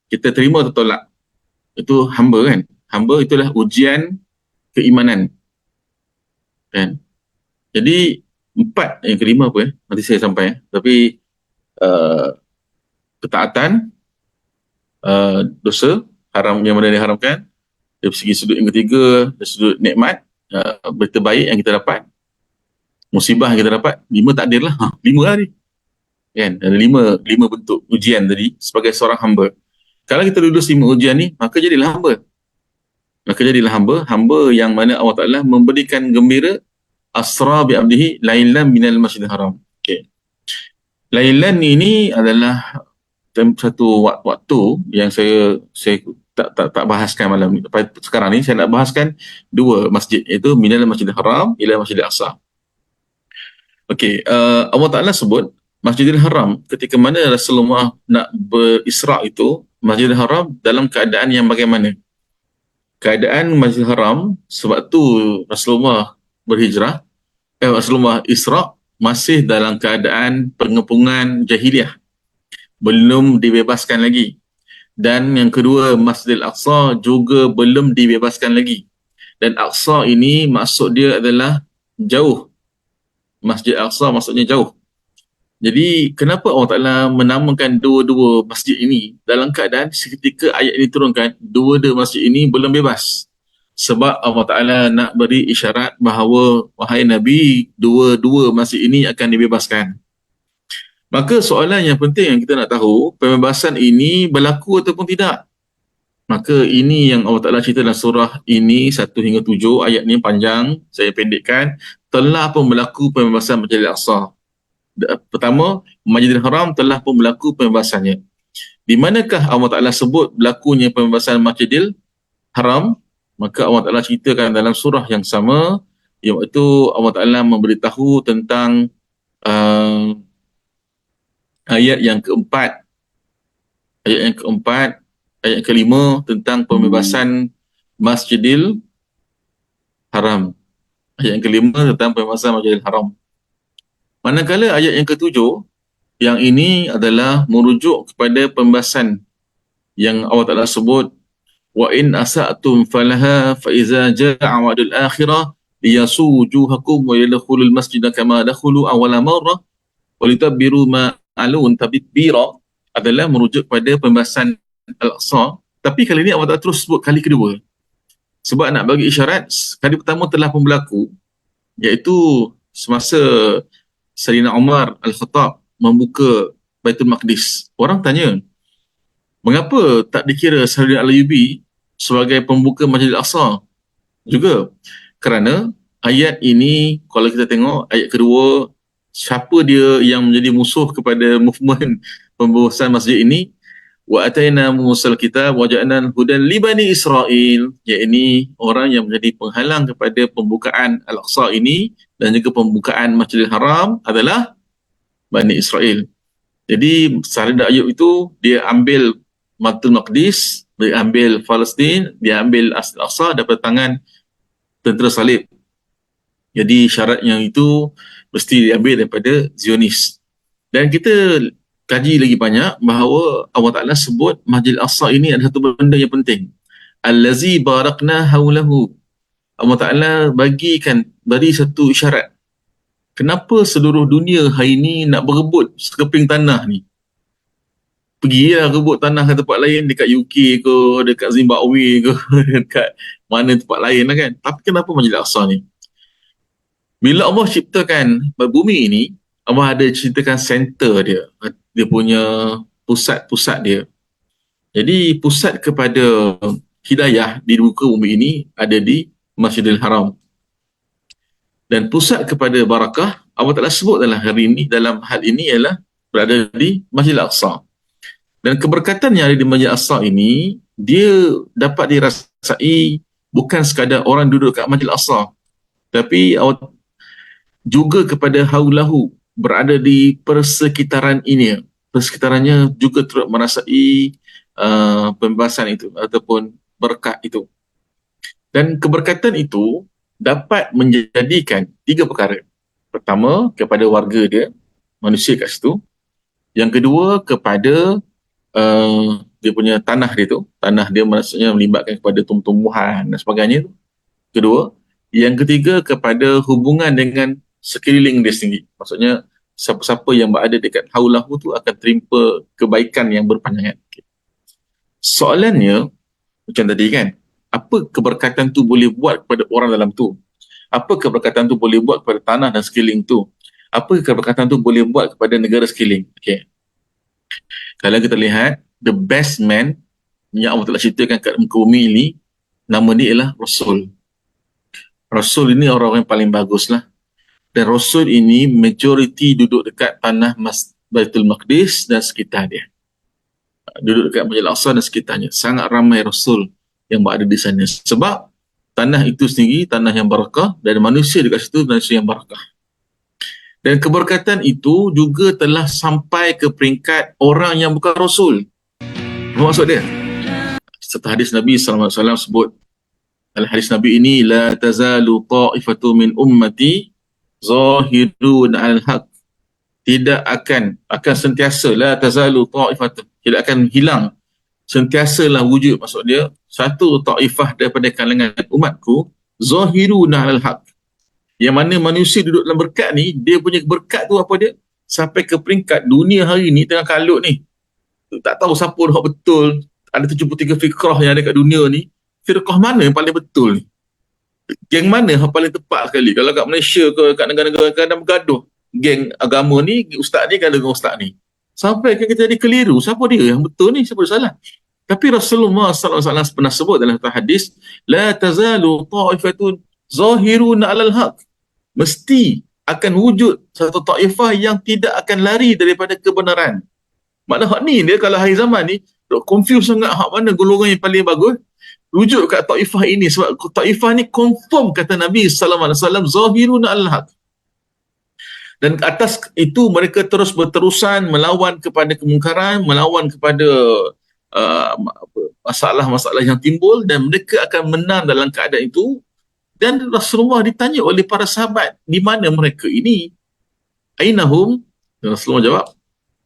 Kita terima atau tolak. Itu hamba kan. Hamba itulah ujian keimanan. Kan? Jadi 4, yang kelima apa nanti saya sampai. Tapi ketaatan, dosa, haram yang mana diharamkan, dari segi sudut yang ketiga, dari sudut nikmat, berita baik yang kita dapat, musibah yang kita dapat, 5 takdir lah. 5 lah ni. Kan? Ada 5 bentuk ujian tadi sebagai seorang hamba. Kalau kita lulus 5 ujian ni, maka jadilah hamba. Maka jadilah hamba yang mana Allah Ta'ala memberikan gembira, asra bi'abdihi lailan minal masjidil haram. Okay. Lailan ini adalah satu waktu yang saya tak bahaskan malam ni. Sekarang ni saya nak bahaskan 2 masjid, iaitu minal masjidil haram ila masjidil aqsa. Okey, Allah Ta'ala sebut Masjidil Haram ketika mana Rasulullah nak berisra' itu, Masjidil Haram dalam keadaan yang bagaimana? Keadaan Masjidil Haram sebab tu Rasulullah berhijrah, Rasulullah isra' masih dalam keadaan pengepungan jahiliah, belum dibebaskan lagi. Dan yang kedua, Masjidil Aqsa juga belum dibebaskan lagi. Dan Aqsa ini maksud dia adalah jauh. Masjid Aqsa maksudnya jauh. Jadi kenapa Allah Ta'ala menamakan dua-dua masjid ini dalam keadaan seketika ayat ini turunkan, dua-dua masjid ini belum bebas. Sebab Allah Ta'ala nak beri isyarat bahawa, wahai Nabi, dua-dua masjid ini akan dibebaskan. Maka soalan yang penting yang kita nak tahu, pembebasan ini berlaku ataupun tidak. Maka ini yang Allah Ta'ala cerita dalam surah ini 1 hingga 7, ayat ni panjang, saya pendekkan. Telah pun berlaku pembebasan Masjidil Aqsa. Pertama, Masjidil Haram telah pun berlaku pembebasannya. Di manakah Allah Ta'ala sebut berlakunya pembebasan Masjidil Haram? Maka Allah Ta'ala ceritakan dalam surah yang sama, iaitu Allah Ta'ala memberitahu tentang ayat yang keempat, ayat yang kelima tentang pembebasan Masjidil Haram. Ayat yang kelima tentang pembebasan Masjidil Haram. Manakala ayat yang ketujuh, yang ini adalah merujuk kepada pembahasan yang Allah Ta'ala sebut, wa in asa'tum falaha fa iza ja'a wa'dul akhirah liyasu wujuhakum wa yadkhulul masjida kama dakhulu awwala marrah wa litabbiru ma alun tabira, adalah merujuk kepada pembahasan Al-Aqsa. Tapi kali ini Allah Ta'ala terus sebut kali kedua. Sebab nak bagi isyarat, kali pertama telah pun berlaku, iaitu semasa Sayyidina Umar Al-Khattab membuka Baitul Maqdis. Orang tanya, mengapa tak dikira Sayyidina Al-Ayyubi sebagai pembuka Masjid Al-Aqsa juga? Kerana ayat ini, kalau kita tengok ayat kedua, siapa dia yang menjadi musuh kepada movement pembebasan masjid ini? Wa atayna Musal kitab wa ja'alna hudan li bani Israil, iaitu orang yang menjadi penghalang kepada pembukaan Al-Aqsa ini dan juga pembukaan Masjidil Haram adalah Bani Israel. Jadi Sayyidina Ayub itu dia ambil Baitul Maqdis, dia ambil Palestin, dia ambil Al-Aqsa daripada tangan tentera salib. Jadi syaratnya itu mesti diambil daripada Zionis. Dan kita kaji lagi banyak bahawa Allah Ta'ala sebut Masjid Al-Aqsa ini ada satu benda yang penting. Allazi barakna haulahu. Allah Ta'ala beri satu isyarat. Kenapa seluruh dunia hari ini nak berebut sekeping tanah ni? Pergilah rebut tanah ke tempat lain, dekat UK ke, dekat Zimbabwe ke, dekat mana tempat lain lah kan. Tapi kenapa Masjid Al-Aqsa ni? Bila Allah ciptakan bumi ini, Allah ada ceritakan center dia. Dia punya pusat-pusat dia. Jadi pusat kepada hidayah di muka bumi ini ada di Masjidil Haram. Dan pusat kepada barakah, Allah Ta'ala sebut dalam hal ini ialah berada di Masjidil Aqsa. Dan keberkatan yang ada di Masjid Aqsa ini, dia dapat dirasai bukan sekadar orang duduk kat Masjid Aqsa, tapi juga kepada haulahu, berada di persekitaran ini. Persekitarannya juga turut merasai pembebasan itu ataupun berkat itu. Dan keberkatan itu dapat menjadikan 3 perkara. Pertama, kepada warga dia, manusia kat situ. Yang kedua, kepada dia punya tanah dia tu. Tanah dia maksudnya melibatkan kepada tumbuh-tumbuhan dan sebagainya tu. Kedua. Yang ketiga, kepada hubungan dengan sekeliling dia sendiri. Maksudnya, siapa-siapa yang berada dekat haulahu tu akan terima kebaikan yang berpanjangan. Soalannya, macam tadi kan, apa keberkatan tu boleh buat kepada orang dalam tu? Apa keberkatan tu boleh buat kepada tanah dan sekeliling tu? Apa keberkatan tu boleh buat kepada negara sekeliling? Okay. Kalau kita lihat, the best man yang Allah telah ceritakan kat muka bumi ini, nama dia ialah Rasul. Rasul ini orang yang paling bagus lah. Dan Rasul ini majoriti duduk dekat tanah Baitul Maqdis dan sekitar dia. Duduk dekat Masjid Al-Aqsa dan sekitarnya. Sangat ramai Rasul yang berada di sana. Sebab tanah itu sendiri, tanah yang barakah, dan manusia dekat situ, manusia yang barakah. Dan keberkatan itu juga telah sampai ke peringkat orang yang bukan Rasul. Apa maksud dia? Serta hadis Nabi SAW sebut, dalam hadis Nabi ini, la tazalu ta'ifatu min ummati zahirun al-haq. Tidak akan sentiasa, la tazalu ta'ifatu, tidak akan hilang, sentiasalah wujud, maksud dia satu ta'ifah daripada kalangan umatku zahirun al-haq, yang mana manusia duduk dalam berkat ni, dia punya berkat tu apa dia? Sampai ke peringkat dunia hari ni tengah kalut ni, tak tahu siapa dah betul. Ada 73 fikrah yang ada kat dunia ni, fikrah mana yang paling betul ni? Geng mana yang paling tepat sekali? Kalau kat Malaysia ke, kat negara-negara kadang bergaduh, geng agama ni, ustaz ni kan dengan ustaz ni, sampai kita jadi keliru, siapa dia yang betul ni, siapa dia salah. Tapi Rasulullah SAW pernah sebut dalam satu hadis, la tazalu ta'ifatun zahirun 'alal haq. Mesti akan wujud satu taifah yang tidak akan lari daripada kebenaran. Maknanya hak ni dia, kalau hari zaman ni confuse sangat hak mana golongan yang paling bagus, rujuk kat taifah ini, sebab taifah ni confirm kata Nabi sallallahu alaihi wasallam zahirun 'alal haq. Dan atas itu mereka terus berterusan melawan kepada kemungkaran, melawan kepada masalah-masalah yang timbul, dan mereka akan menang dalam keadaan itu. Dan Rasulullah ditanya oleh para sahabat, di mana mereka ini? Ainahum? Dan Rasulullah jawab,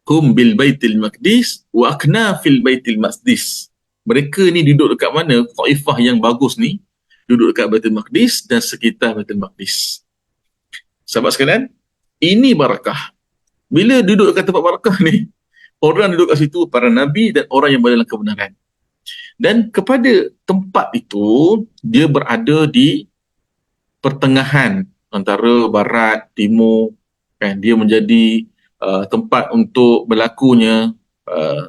hum bil baitil maqdis wa akna fil baitil maqdis. Mereka ni duduk dekat mana? Taifah yang bagus ni duduk dekat Baitul Maqdis dan sekitar Baitul Maqdis. Sahabat sekalian, ini barakah. Bila duduk dekat tempat barakah ni, orang duduk kat situ, para nabi dan orang yang berada dalam kebenaran. Dan kepada tempat itu, dia berada di pertengahan antara barat, timur, kan? Dia menjadi tempat untuk berlakunya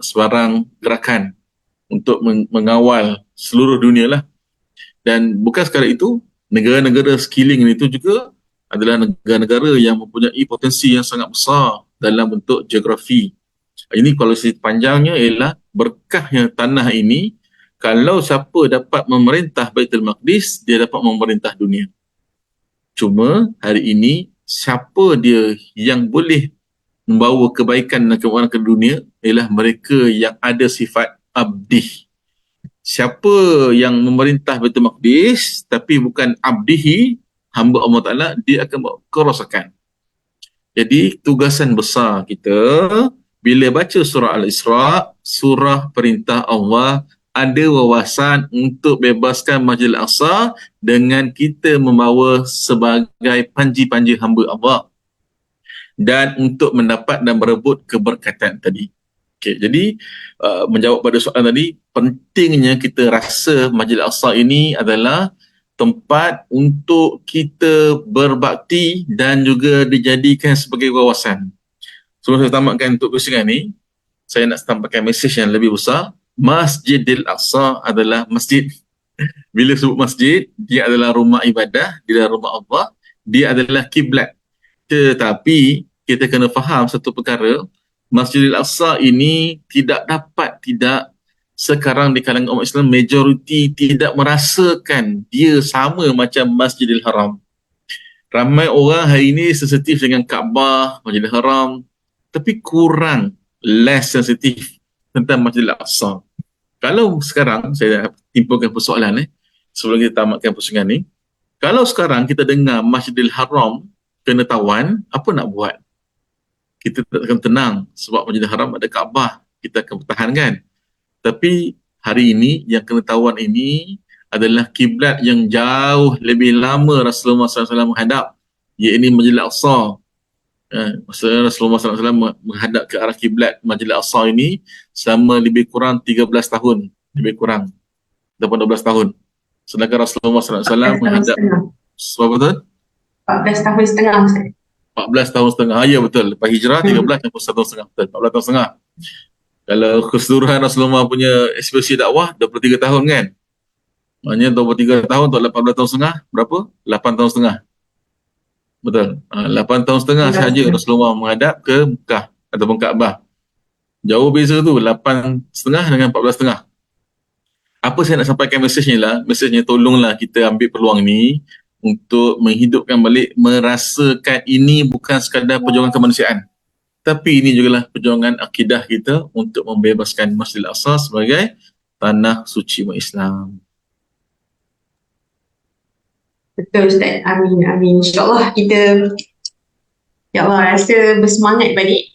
sebarang gerakan untuk mengawal seluruh dunia lah. Dan bukan sekadar itu, negara-negara sekeliling itu juga adalah negara-negara yang mempunyai potensi yang sangat besar dalam bentuk geografi. Ini kalau cerita panjangnya ialah berkahnya tanah ini, kalau siapa dapat memerintah Baitul Maqdis, dia dapat memerintah dunia. Cuma hari ini, siapa dia yang boleh membawa kebaikan dan kemudahan ke dunia ialah mereka yang ada sifat abdi. Siapa yang memerintah Baitul Maqdis tapi bukan abdihi, hamba Allah Ta'ala, dia akan bawa kerosakan. Jadi tugasan besar kita bila baca surah Al-Isra, surah perintah Allah, ada wawasan untuk bebaskan Masjidil Aqsa dengan kita membawa sebagai panji-panji hamba Allah dan untuk mendapat dan berebut keberkatan tadi. Okay, jadi menjawab pada soalan tadi, pentingnya kita rasa Masjidil Aqsa ini adalah tempat untuk kita berbakti dan juga dijadikan sebagai wawasan. Sebelum saya tamatkan untuk kesingan ni, saya nak sampaikan mesej yang lebih besar. Masjidil Aqsa adalah masjid. Bila sebut masjid, dia adalah rumah ibadah, dia adalah rumah Allah, dia adalah kiblat. Tetapi kita kena faham satu perkara, Masjidil Aqsa ini tidak sekarang di kalangan umat Islam, majoriti tidak merasakan dia sama macam Masjidil Haram. Ramai orang hari ini sensitif dengan Kaabah, Masjidil Haram, tapi kurang, less sensitif tentang Masjidil Aqsa. Kalau sekarang, saya timpulkan persoalan sebelum kita tamatkan pusingan ni, kalau sekarang kita dengar Masjidil Haram kena tawan, apa nak buat? Kita tak akan tenang sebab Masjidil Haram ada Kaabah, kita akan pertahankan. Tapi hari ini yang kena tawan ini adalah kiblat yang jauh lebih lama Rasulullah SAW menghadap, iaitu Masjidil Aqsa. Rasulullah SAW menghadap ke arah kiblat Masjidil Aqsa ini selama lebih kurang 13 tahun, lebih kurang 18 tahun. Sedangkan Rasulullah SAW menghadap sebab betul? 14 tahun setengah, Ustaz. 14 tahun setengah. Ya betul. Lepas hijrah 13 dan 1 tahun setengah. Betul. 14 tahun setengah. Kalau keseluruhan Rasulullah punya ekspresi dakwah 23 tahun kan? Maknanya 23 tahun untuk 18 tahun setengah berapa? 8 tahun setengah. Betul. 8 tahun setengah sahaja Rasulullah menghadap ke Mekah ataupun Kaabah. Jauh beza tu, 8 setengah dengan 14 setengah. Apa saya nak sampaikan mesejnya lah, mesejnya tolonglah kita ambil peluang ni untuk menghidupkan balik, merasakan ini bukan sekadar perjuangan kemanusiaan. Tapi ini jugalah perjuangan akidah kita untuk membebaskan Masjidil Aqsa sebagai tanah suci umat Islam. Betul, Ustaz. Amin, amin. InsyaAllah kita rasa bersemangat balik.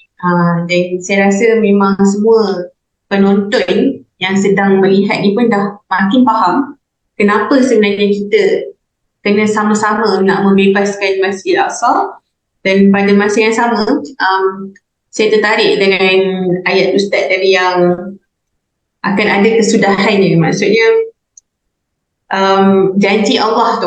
Dan saya rasa memang semua penonton yang sedang melihat ni pun dah makin faham kenapa sebenarnya kita kena sama-sama nak membebaskan Masjid Al-Aqsa. Dan pada masa yang sama, saya tertarik dengan ayat Ustaz tadi yang akan ada kesudahannya. Maksudnya, janji Allah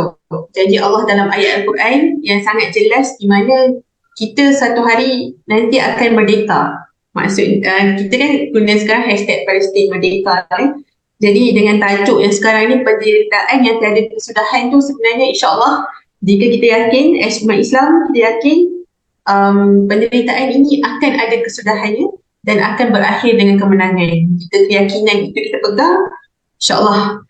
dalam ayat Al-Quran yang sangat jelas di mana kita satu hari nanti akan merdeka. Maksud kita kan guna sekarang hashtag Palestin Merdeka kan. Jadi dengan tajuk yang sekarang ni, penderitaan yang tiada kesudahan tu, sebenarnya insyaAllah jika kita yakin, as umat Islam kita yakin penderitaan ini akan ada kesudahannya dan akan berakhir dengan kemenangan. Kita keyakinan itu kita pegang, insyaAllah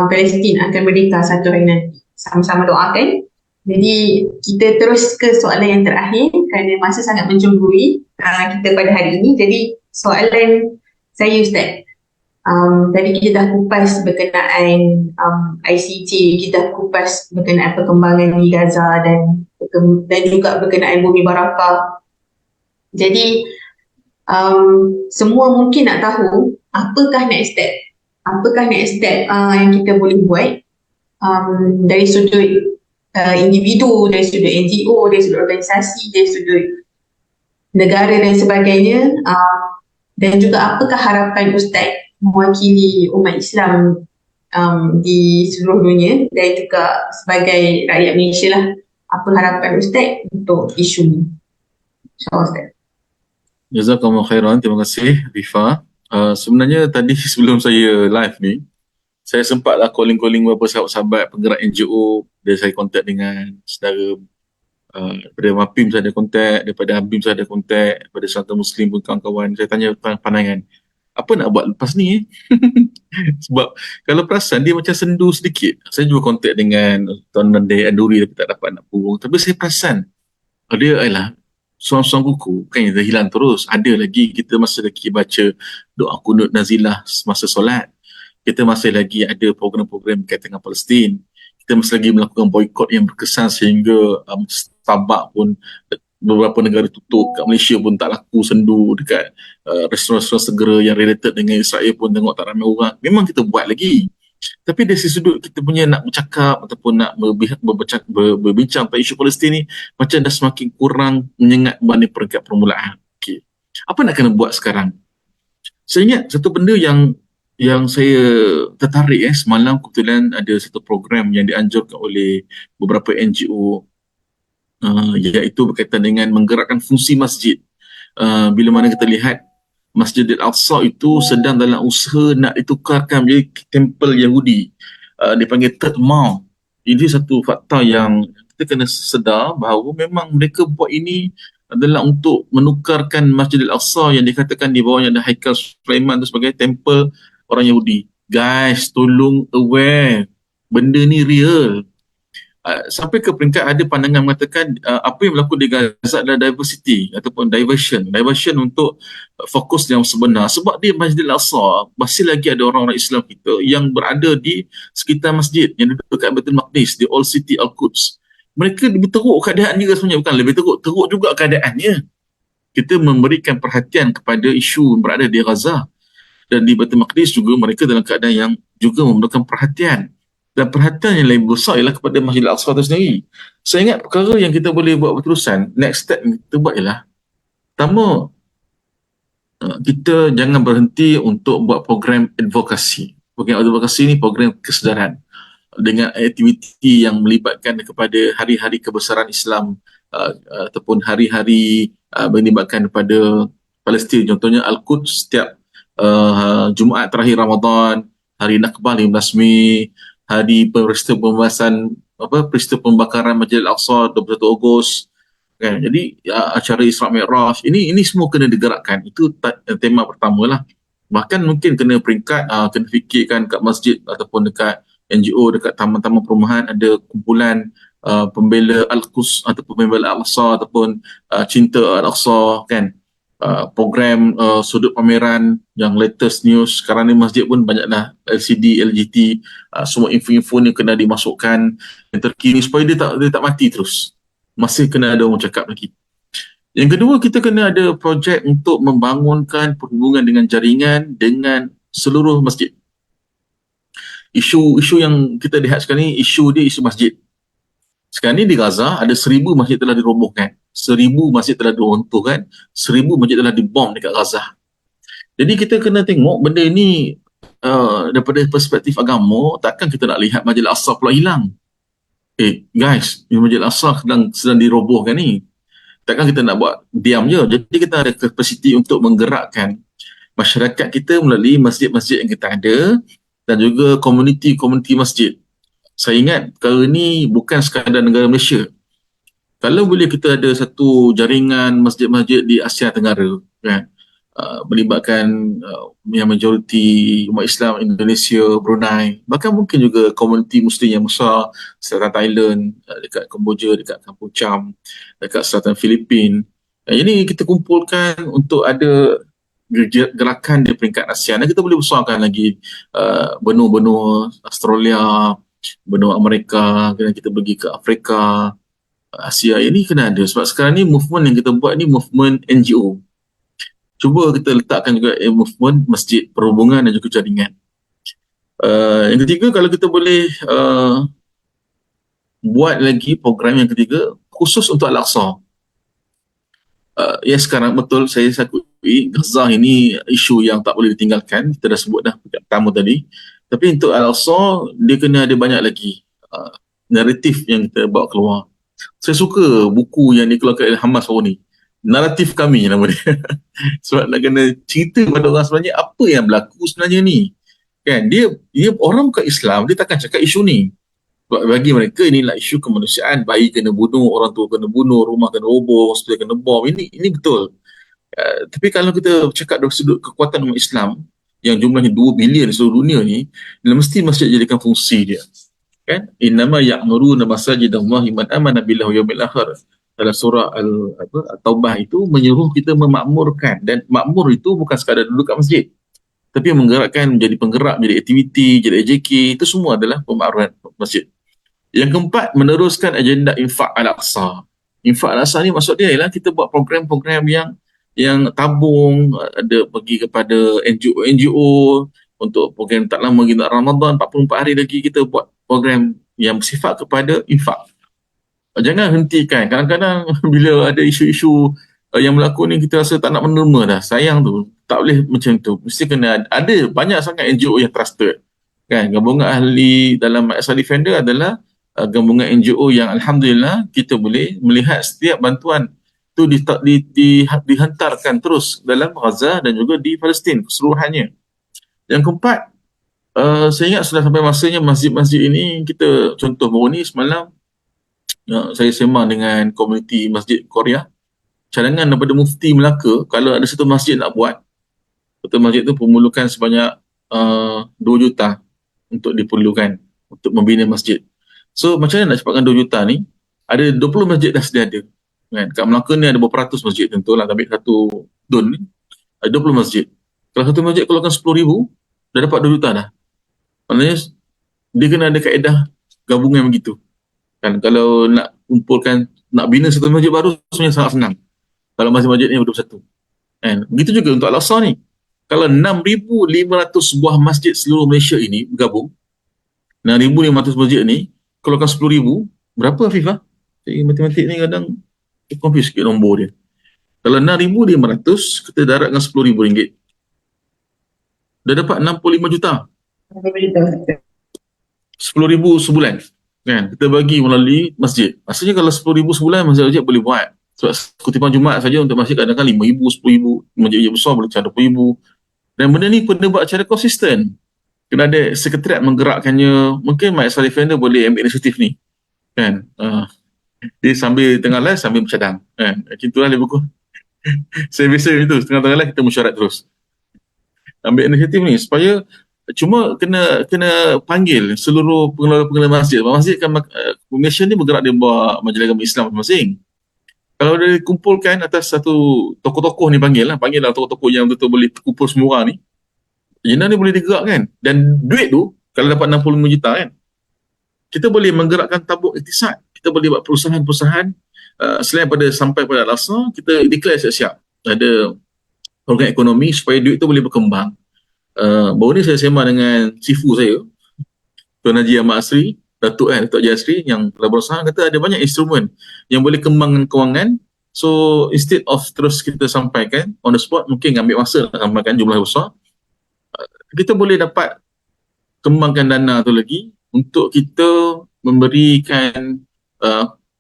Palestin akan merdeka satu hari nanti. Sama-sama doakan. Jadi kita terus ke soalan yang terakhir kerana masa sangat mencemburui kita pada hari ini. Jadi soalan saya, Ustaz, tadi kita dah kupas berkenaan ICJ, kita dah kupas berkenaan perkembangan di Gaza dan juga berkenaan bumi Barakah. Jadi semua mungkin nak tahu apakah next step yang kita boleh buat dari sudut individu, dari sudut NGO, dari sudut organisasi, dari sudut negara dan sebagainya, dan juga apakah harapan Ustaz mewakili umat Islam di seluruh dunia dan juga sebagai rakyat Malaysia lah, apa harapan Ustaz untuk isu ni? InsyaAllah, Ustaz. Jazakumullah khairan. Terima kasih Rifa. Sebenarnya tadi sebelum saya live ni, saya sempatlah calling beberapa sahabat-sahabat penggerak NGO. Dan saya kontak dengan saudara daripada MAPIM, saya ada kontak, daripada ABIM saya ada kontak, daripada Serata Muslim pun kawan-kawan. Saya tanya pandangan, apa nak buat lepas ni? Sebab kalau perasan dia macam sendu sedikit. Saya juga kontak dengan Tuan Nandai Anduri tapi tak dapat nak hubung. Tapi saya perasan dia adalah suang-suang buku kan yang dah hilang terus. Ada lagi, kita masih lagi baca doa kunut nazilah semasa solat. Kita masih lagi ada program-program berkaitan dengan Palestin. Kita kita masih lagi melakukan boikot yang berkesan sehingga Starbucks pun beberapa negara tutup. Kat Malaysia pun tak laku sendu, dekat restoran-restoran segera yang related dengan Israel pun tengok tak ramai orang. Memang kita buat lagi. Tapi dari sudut kita punya nak bercakap ataupun nak berbincang tentang isu Palestin ni macam dah semakin kurang menyengat berbanding peringkat permulaan. Okay. Apa nak kena buat sekarang? Saya ingat satu benda yang saya tertarik semalam kebetulan ada satu program yang dianjurkan oleh beberapa NGO iaitu berkaitan dengan menggerakkan fungsi masjid. Bila mana kita lihat Masjid Al-Aqsa itu sedang dalam usaha nak ditukarkan menjadi tempel Yahudi. Dipanggil Third Mount. Ini satu fakta yang kita kena sedar bahawa memang mereka buat ini adalah untuk menukarkan Masjid Al-Aqsa yang dikatakan di bawahnya ada Haikal Sulaiman itu sebagai tempel orang Yahudi. Guys, tolong aware. Benda ni real. Sampai ke peringkat ada pandangan mengatakan apa yang berlaku di Gaza adalah diversity ataupun diversion untuk fokus yang sebenar, sebab di Masjid Al-Aqsa masih lagi ada orang-orang Islam kita yang berada di sekitar masjid yang duduk dekat Baitul Maqdis, di Old City Al-Quds. Mereka lebih teruk keadaannya sebenarnya, bukan lebih teruk juga keadaannya. Kita memberikan perhatian kepada isu yang berada di Gaza, dan di Baitul Maqdis juga mereka dalam keadaan yang juga memerlukan perhatian. Dan perhatian yang lebih besar ialah kepada Masjid Al-Aqsa itu sendiri. Saya ingat perkara yang kita boleh buat berterusan, next step yang kita buat ialah, pertama, kita jangan berhenti untuk buat program advokasi. Program advokasi ni program kesedaran dengan aktiviti yang melibatkan kepada hari-hari kebesaran Islam ataupun hari-hari melibatkan kepada Palestin. Contohnya Al-Quds setiap Jumaat terakhir Ramadan, hari Nakbah 15 Mei, hari peristiwa pembakaran Masjid Al-Aqsa 21 Ogos. Kan? Jadi acara Isra Mi'raj ini semua kena digerakkan. Itu tema pertama lah. Bahkan mungkin kena peringkat, kena fikirkan kat masjid ataupun dekat NGO, dekat taman-taman perumahan ada kumpulan pembela Al-Quds ataupun pembela Al-Aqsa ataupun cinta Al-Aqsa, kan. Program sudut pameran yang latest news. Sekarang ni masjid pun banyaklah LCD, LGT, semua info-info ni kena dimasukkan yang terkini supaya dia tak mati terus. Masih kena ada orang cakap lagi. Yang kedua, kita kena ada projek untuk membangunkan perhubungan dengan jaringan dengan seluruh masjid. Isu yang kita lihat sekarang ni, isu masjid. Sekarang ni di Gaza ada 1,000 masjid telah dirobohkan. 1,000 masjid telah diruntuhkan, 1,000 masjid telah dibom dekat Gaza. Jadi kita kena tengok benda ini daripada perspektif agama. Takkan kita nak lihat Masjid Al-Aqsa pula hilang. Guys, Masjid Al-Aqsa sedang dirobohkan ni. Takkan kita nak buat diam je. Jadi kita ada kapasiti untuk menggerakkan masyarakat kita melalui masjid-masjid yang kita ada dan juga komuniti masjid. Saya ingat perkara ni bukan sekadar negara Malaysia. Kalau boleh kita ada satu jaringan masjid-masjid di Asia Tenggara, kan, melibatkan yang majoriti umat Islam Indonesia, Brunei, bahkan mungkin juga komuniti Muslim yang besar selatan Thailand, dekat Kemboja, dekat Kampung Cham, dekat selatan Filipin. Ini kita kumpulkan untuk ada gerakan di peringkat ASEAN, dan kita boleh besarkan lagi benua-benua Australia, benua Amerika, dan kita pergi ke Afrika, Asia. Ini kena ada, sebab sekarang ni movement yang kita buat ni movement NGO. Cuba kita letakkan juga movement masjid, perhubungan dan juga jaringan. Yang ketiga, kalau kita boleh buat lagi program yang ketiga khusus untuk Al-Aqsa. Ya, sekarang betul saya akui Gaza ini isu yang tak boleh ditinggalkan. Kita dah sebut dah pertama tadi. Tapi untuk Al-Aqsa, dia kena ada banyak lagi naratif yang kita bawa keluar. Saya suka buku yang dikeluarkan oleh Hamas baru ni. Naratif kami nama dia. Sebab nak kena cerita pada orang sebenarnya apa yang berlaku sebenarnya ni. Kan, dia orang bukan Islam, dia takkan cakap isu ni. Sebab bagi mereka inilah isu kemanusiaan, bayi kena bunuh, orang tua kena bunuh, rumah kena roboh, hospital kena bom. Ini betul. Tapi kalau kita cakap dari sudut kekuatan umat Islam yang jumlahnya 2 bilion di seluruh dunia ni, mesti masjid jadikan fungsi dia. Kan, innama ya'muruna masajidallahi man amana billahi wal yawmil akhir. Dalam surah At-Taubah itu menyuruh kita memakmurkan, dan makmur itu bukan sekadar duduk kat masjid, tapi menggerakkan menjadi penggerak, menjadi aktiviti, jadi AJK, itu semua adalah pemakmuran masjid. Yang keempat, meneruskan agenda infak Al-Aqsa. Infak Al-Aqsa ni maksud dia ialah kita buat program-program yang tabung, ada pergi kepada NGO untuk program tak lama lagi nak Ramadan, 44 hari lagi kita buat program yang bersifat kepada infak. Jangan hentikan. Kadang-kadang bila ada isu-isu yang berlaku ni kita rasa tak nak menerima dah. Sayang tu. Tak boleh macam tu. Mesti kena ada banyak sangat NGO yang trusted. Kan, gabungan ahli dalam Al-Aqsa Defender adalah gabungan NGO yang alhamdulillah kita boleh melihat setiap bantuan tu dihantarkan terus dalam Gaza dan juga di Palestin keseluruhannya. Yang keempat, saya ingat sudah sampai masanya masjid-masjid ini kita contoh baru ni semalam saya sembang dengan komuniti masjid Korea. Cadangan daripada Mufti Melaka, kalau ada satu masjid nak buat, satu masjid tu memerlukan sebanyak 2 juta untuk diperlukan untuk membina masjid. So macam mana nak cepatkan 2 juta ni? Ada 20 masjid dah sedia ada. Kan? Kat Melaka ni ada berapa ratus masjid tentulah, tapi satu dun ni ada 20 masjid. Kalau satu masjid keluarkan 10,000, dah dapat 2 juta dah. Maknanya dia kena ada kaedah gabungan begitu. Kan, kalau nak kumpulkan, nak bina satu masjid baru sebenarnya sangat senang. Kalau masjid-masjid ni betul-betul. Kan? Begitu juga untuk Al-Aqsa ni. Kalau 6,500 buah masjid seluruh Malaysia ini bergabung, 6,500 masjid ni, keluarkan 10,000, berapa Afifah? Matematik ni kadang confuse sikit nombor dia. Kalau 6,500, kita darat dengan RM10,000. Dah dapat 65 juta. 10,000 sebulan. Kan? Kita bagi melalui masjid. Maksudnya kalau 10,000 sebulan, masjid boleh buat. Sebab kutipan Jumaat saja untuk masjid kadang-kadang 5,000, 10,000. Masjid besar boleh macam 20,000. Dan benda ni kena buat secara konsisten. Kena ada sekretariat menggerakkannya. Mungkin Al-Aqsa Defender boleh ambil inisiatif ni. Kan? Dia sambil tengah live, sambil bercadang. Kan? Macam itulah dia buku. Saya biasa macam tu. Tengah-tengah live, kita mesyuarat terus. Ambil inisiatif ni supaya cuma kena panggil seluruh pengelola-pengelola masjid. Masjid kan Malaysia ni bergerak di bawah Majlis Agama Islam masing-masing. Kalau dia kumpulkan atas satu tokoh-tokoh ni panggillah tokoh-tokoh yang betul-betul boleh kumpul semua orang ni. Jenah ni boleh digerakkan. Dan duit tu, kalau dapat 65 juta kan, kita boleh menggerakkan tabung iktisad. Kita boleh buat perusahaan-perusahaan selain pada sampai pada Al-Aqsa, kita declare siap-siap. Ada program ekonomi supaya duit tu boleh berkembang. Baru ni saya sembang dengan sifu saya, Tuan Haji Ahmad Asri, Datuk Haji Asri yang telah berusaha, kata ada banyak instrumen yang boleh kembangkan kewangan. So instead of terus kita sampaikan on the spot, mungkin ambil masa nak sampaikan jumlah besar, kita boleh dapat kembangkan dana tu lagi untuk kita memberikan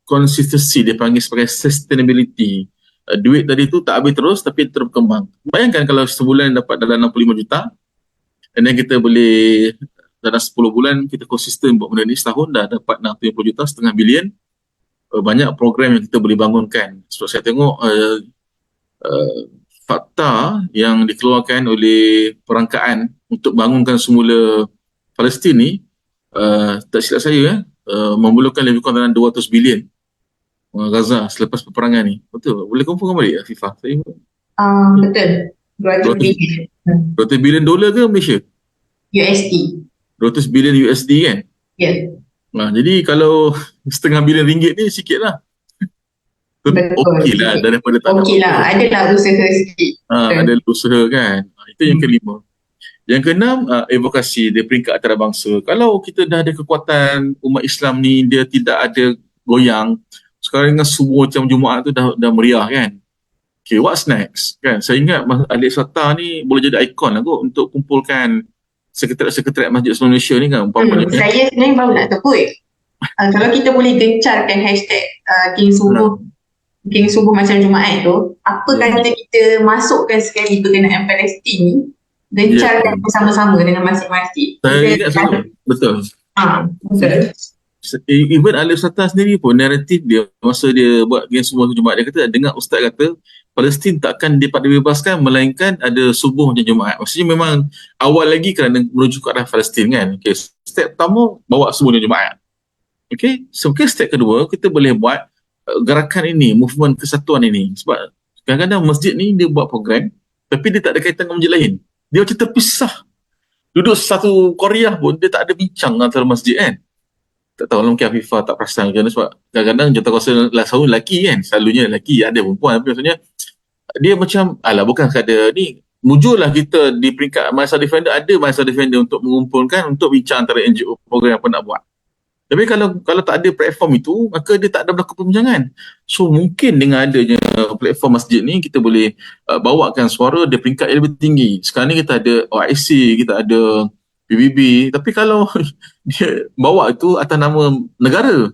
consistency, dia panggil sebagai sustainability. Duit tadi tu tak habis terus tapi terus berkembang. Bayangkan kalau sebulan dapat dalam 65 juta, and then kita boleh dalam 10 bulan kita konsisten buat benda ni, setahun dah dapat 60 juta, setengah bilion. Banyak program yang kita boleh bangunkan. Sebab saya tengok fakta yang dikeluarkan oleh perangkaan untuk bangunkan semula Palestin ni, tak silap saya memerlukan lebih kurang dalam 200 bilion Gaza selepas peperangan ni. Betul? Boleh confirm balik Afifah? Betul. 200 bilion. 200 bilion dolar ke Malaysia? USD. 200 bilion USD kan? Ya. Jadi kalau setengah bilion ringgit ni sikit lah. Okey lah daripada tak okey lah, adalah usaha sikit. Ada usaha kan. Itu yang kelima. Yang keenam, advokasi di peringkat antarabangsa. Kalau kita dah ada kekuatan umat Islam ni, dia tidak ada goyang. Sekarang dengan subuh macam Jumaat tu dah meriah kan. Okay, what's next? Kan? Saya ingat Alik Sata ni boleh jadi ikon lah kot untuk kumpulkan sekretariat Masjid Islam Malaysia ni kan. Saya sebenarnya baru nak sebut. Kalau kita boleh gencarkan hashtag King Subuh macam Jumaat tu, apa kata kita masukkan sekali berkenaan Palestin ni, gencarkan bersama-sama dengan masing-masing. Saya ingat betul. Betul. Even Alif Sata sendiri pun naratif dia masa dia buat King Subuh Jumaat, dia kata dengar ustaz kata Palestin takkan dapat dibebaskan melainkan ada subuh dan Jumaat. Maksudnya memang awal lagi kerana menuju ke arah Palestin kan. Okay, step pertama bawa subuh dan Jumaat. Okay, so step kedua kita boleh buat gerakan ini, movement kesatuan ini. Sebab kadang-kadang masjid ni dia buat program tapi dia tak ada kaitan dengan masjid lain. Dia macam terpisah. Duduk satu Korea pun dia tak ada bincang antara masjid kan. Tak tahu lah, mungkin Afifah tak perasan kerana sebab kadang-kadang jururawat lah selalu lelaki kan, selalunya lelaki, ada perempuan, tapi maksudnya dia macam alah bukan sekadar ni, mujurlah kita di peringkat Malaysia Defender, ada Malaysia Defender untuk mengumpulkan, untuk bincang antara NGO program apa nak buat. Tapi kalau tak ada platform itu, maka dia tak ada berlaku perbincangan. So mungkin dengan adanya platform masjid ni, kita boleh bawakan suara di peringkat yang lebih tinggi. Sekarang ni kita ada OIC, kita ada PBB, tapi kalau dia bawa itu atas nama negara,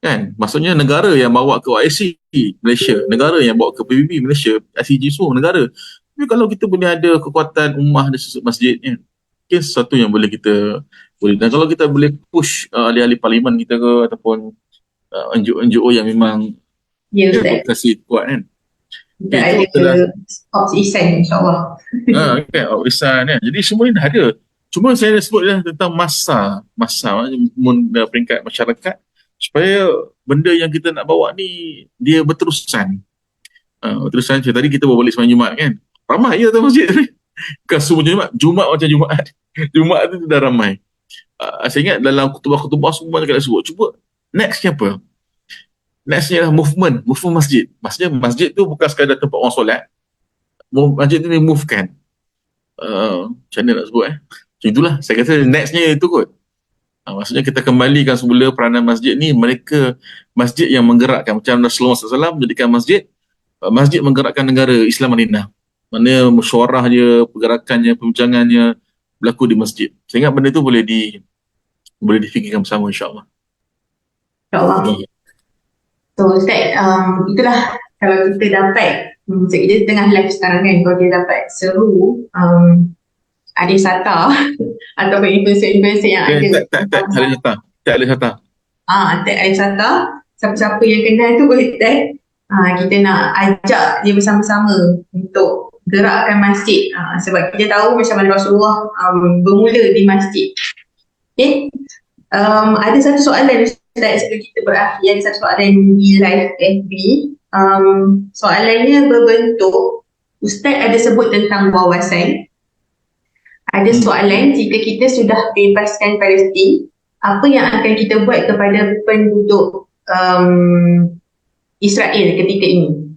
kan? Maksudnya negara yang bawa ke OIC Malaysia, negara yang bawa ke PBB Malaysia, ICG semua negara. Tapi kalau kita boleh ada kekuatan ummah di sudut masjid, kan? Mungkin sesuatu yang boleh kita boleh. Dan kalau kita boleh push ahli-ahli parlimen kita ke, ataupun NGO yang memang Ya, Ustaz. advokasi kuat, kan? Kita Itu ada adalah Ops Ihsan, insyaAllah. kan, Isan, kan? Jadi semua ni dah ada. Cuma saya sebut tentang masa peringkat masyarakat, supaya benda yang kita nak bawa ni dia berterusan. Berterusan. Tadi kita bawa balik sembahyang Jumaat, kan? Ramai ya dalam masjid ni. Bukan semua Jumaat macam Jumaat. Jumaat tu dah ramai. Saya ingat dalam khutbah-khutbah semua kita dah sebut. Cuba nextnya apa? Nextnya adalah movement masjid. Maksudnya masjid tu bukan sekadar tempat orang solat. Masjid tu dia movekan. Macam mana nak sebut Macam itulah, saya kata nextnya itu kot. Maksudnya kita kembalikan semula peranan masjid ni, mereka masjid yang menggerakkan, macam Rasulullah SAW menjadikan masjid menggerakkan negara Islam Madinah. Mana mesyuarah dia, pergerakannya, perbincangannya berlaku di masjid. Saya ingat benda tu boleh difikirkan bersama, insyaAllah. InsyaAllah. So Ustaz, itulah kalau kita dapat, kita tengah live sekarang kan, kalau kita dapat seru ada SATA ataupun influencer-influencer yang ada. Tak ada SATA. Tak ada SATA. Siapa-siapa yang kenal tu boleh tag. Kita nak ajak dia bersama-sama untuk gerakkan masjid. Sebab kita tahu macam mana Rasulullah bermula di masjid. Okay. Ada satu soalan Ustaz sebelum kita berakhir. Ada satu soalan di live FB. Soalannya berbentuk, Ustaz ada sebut tentang wawasan. Ada soalan, jika kita sudah bebaskan Palestin, apa yang akan kita buat kepada penduduk Israel ketika ini?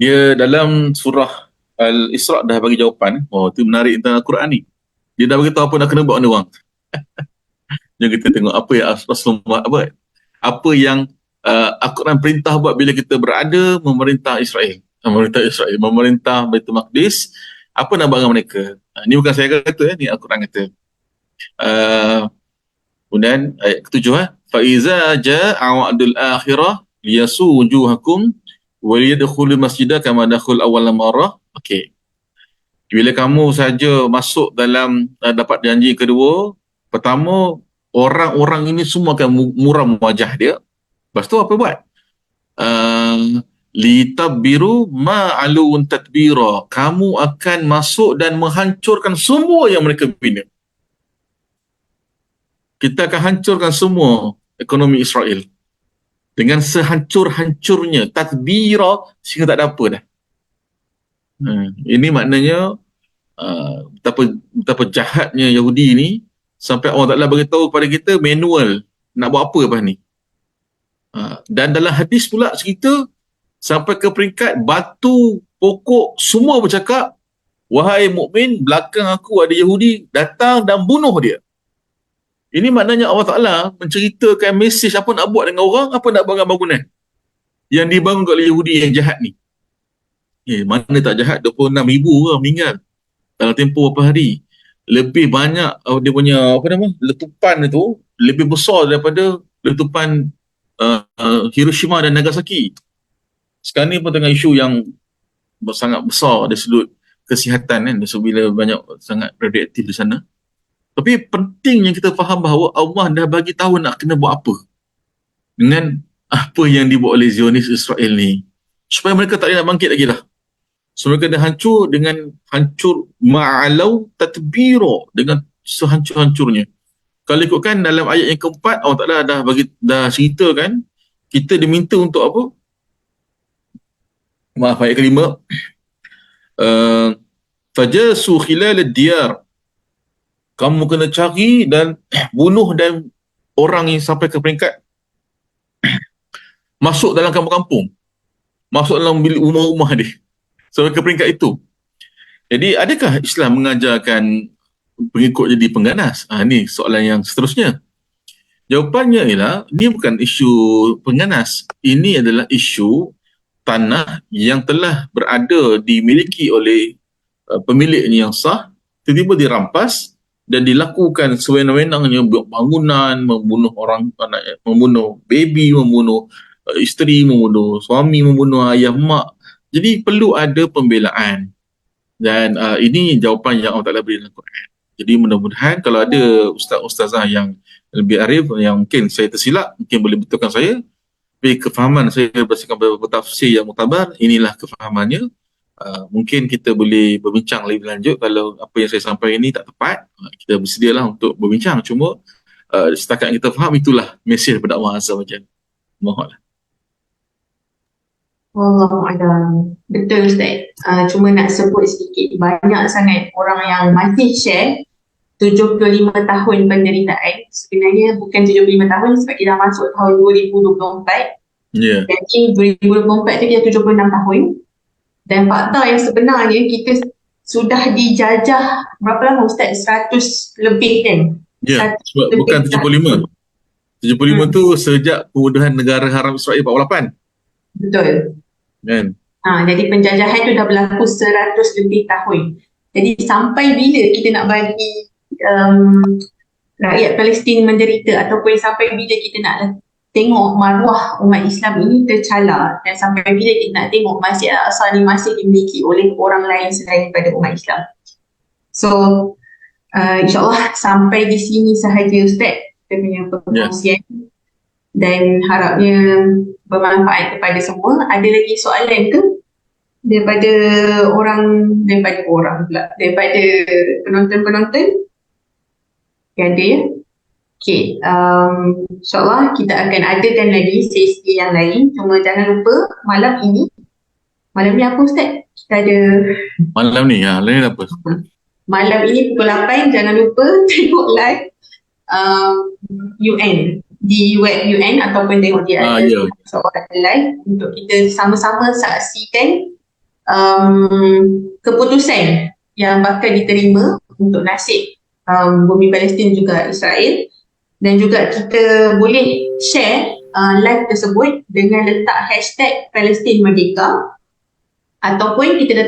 Dia dalam surah Al-Isra' dah bagi jawapan. Itu menarik tentang Al-Quran ni. Dia dah bagi tahu apa nak kena buat dengan orang. Jom kita tengok apa yang Rasulullah buat. Apa yang Al-Quran perintah buat bila kita berada memerintah Israel. Memerintah Baitul Maqdis. Apa nak buat dengan mereka? Ni bukan saya kata, ni Al-Quran kata. Kemudian ayat ke-7, فَإِذَا جَاءَ وَعْدُ الْآخِرَةِ لِيَسُوءُ وُجُوهَكُمْ وَلِيَدْخُلُوا الْمَسْجِدَ كَمَا دَخَلُوا أَوَّلَ مَرَّةٍ. Okey. Bila kamu saja masuk dalam dapat janji kedua, pertama orang-orang ini semua akan muram wajah dia. Lepas tu apa buat? Litabbiru ma'alun tadbira. Kamu akan masuk dan menghancurkan semua yang mereka bina. Kita akan hancurkan semua ekonomi Israel dengan sehancur-hancurnya, tadbira, sehingga tak ada apa dah. Ini maknanya betapa jahatnya Yahudi ni, sampai Allah Ta'ala beritahu kepada kita manual nak buat apa lepas ni. Dan dalam hadis pula cerita sampai ke peringkat batu, pokok, semua bercakap, wahai mukmin, belakang aku ada Yahudi, datang dan bunuh dia. Ini maknanya Allah Ta'ala menceritakan mesej apa nak buat dengan orang, apa nak buat dengan bangunan yang dibangun oleh Yahudi yang jahat ni. Mana tak jahat, 26,000 orang meninggal dalam tempoh beberapa hari. Lebih banyak dia punya letupan itu lebih besar daripada letupan Hiroshima dan Nagasaki. Sekarang ni pun tengah isu yang sangat besar dari sudut kesihatan, kan, bila banyak sangat radioaktif di sana. Tapi pentingnya kita faham bahawa Allah dah bagi tahu nak kena buat apa dengan apa yang dibuat oleh Zionis Israel ni, supaya mereka tak boleh nak bangkit lagi dah. So mereka dah hancur dengan hancur ma'alau tatbira, dengan sehancur-hancurnya. Kalau ikutkan dalam ayat yang keempat, Allah Ta'ala dah ceritakan kita diminta untuk apa? Ayat kelima, fajasu khilal ad-diyar, kamu kena cari dan bunuh dan orang yang sampai ke peringkat masuk dalam kampung-kampung, masuk dalam bilik rumah-rumah dia, sampai ke peringkat itu. Jadi adakah Islam mengajarkan pengikut jadi pengganas? Ini soalan yang seterusnya. Jawapannya ialah, ini bukan isu pengganas. Ini adalah isu tanah yang telah berada dimiliki oleh pemiliknya yang sah, tiba-tiba dirampas dan dilakukan sewenang-wenangnya, bangunan, membunuh orang, anak, membunuh baby, membunuh isteri, membunuh suami, membunuh ayah mak. Jadi perlu ada pembelaan. Dan ini jawapan yang Allah Ta'ala beri dalam Quran. Jadi mudah-mudahan kalau ada ustaz-ustazah yang lebih arif, yang mungkin saya tersilap, mungkin boleh betulkan saya. Tapi kefahaman saya berdasarkan beberapa tafsir yang muktabar, inilah kefahamannya. Mungkin kita boleh berbincang lebih lanjut kalau apa yang saya sampaikan ini tak tepat. Kita bersedialah untuk berbincang. Cuma setakat kita faham, itulah mesej daripada Allah Azza wa Jalla. Mohonlah. Wallahualam. Betul Ustaz. Cuma nak sebut sedikit, banyak sangat orang yang masih share 75 tahun penderitaan. Sebenarnya bukan 75 tahun sebab kita dah masuk tahun 2024. Ya. Jadi 2024 tu kita 76 tahun. Dan fakta yang sebenarnya kita sudah dijajah berapa lama Ustaz? 100 lebih kan? Ya, 100 sebab lebih bukan 75. 75 tu sejak kemudahan negara Haram Israel 48. Betul. Kan? Jadi penjajahan tu dah berlaku 100 lebih tahun. Jadi sampai bila kita nak bagi rakyat Palestin menderita, ataupun sampai bila kita nak tengok maruah umat Islam ini tercalar, dan sampai bila kita nak tengok Masjid Al-Aqsa ni masih dimiliki oleh orang lain selain daripada umat Islam. So insyaAllah sampai di sini sahaja Ustaz kita punya perkongsian. Dan harapnya bermanfaat kepada semua. Ada lagi soalan ke daripada penonton-penonton? Ada ya? Okay, insyaAllah kita akan adakan lagi sesi yang lain. Cuma jangan lupa malam ni apa Ustaz? Kita ada Malam ni apa? Malam ini pukul 8, jangan lupa tengok live UN di web UN, ataupun tengok dia ada soalan live untuk kita sama-sama saksikan keputusan yang bakal diterima untuk nasib bumi Palestin juga Israel. Dan juga kita boleh share live tersebut dengan letak hashtag Palestin Merdeka, ataupun kita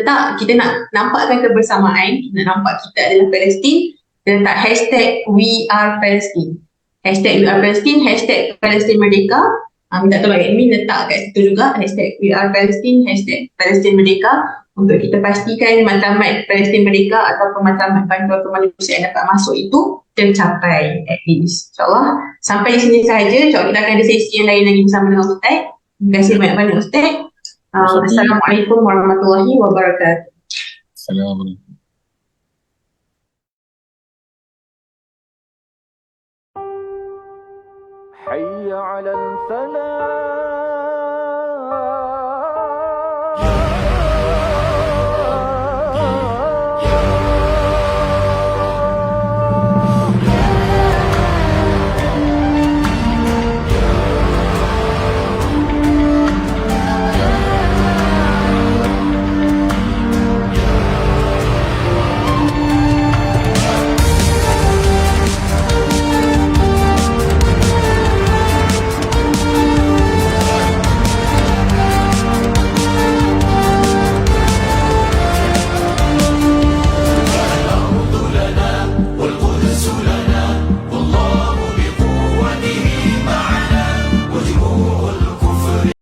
nak nampakkan kebersamaan, kita nak nampak kita adalah Palestin, kita letak hashtag We Are Palestine. Hashtag We Are Palestine, hashtag Palestin Merdeka. Minta tolong admin letak kat situ juga hashtag We Are Palestine, hashtag Palestin Merdeka, untuk kita pastikan matlamat Palestin Merdeka ataupun matlamat bantuan kemanusiaan dapat masuk itu tercapai at least. InsyaAllah sampai di sini sahaja. InsyaAllah kita akan ada sesi yang lain lagi bersama dengan Ustaz. Terima kasih banyak-banyak Ustaz. Assalamualaikum warahmatullahi wabarakatuh. Assalamualaikum. حي على الفلاح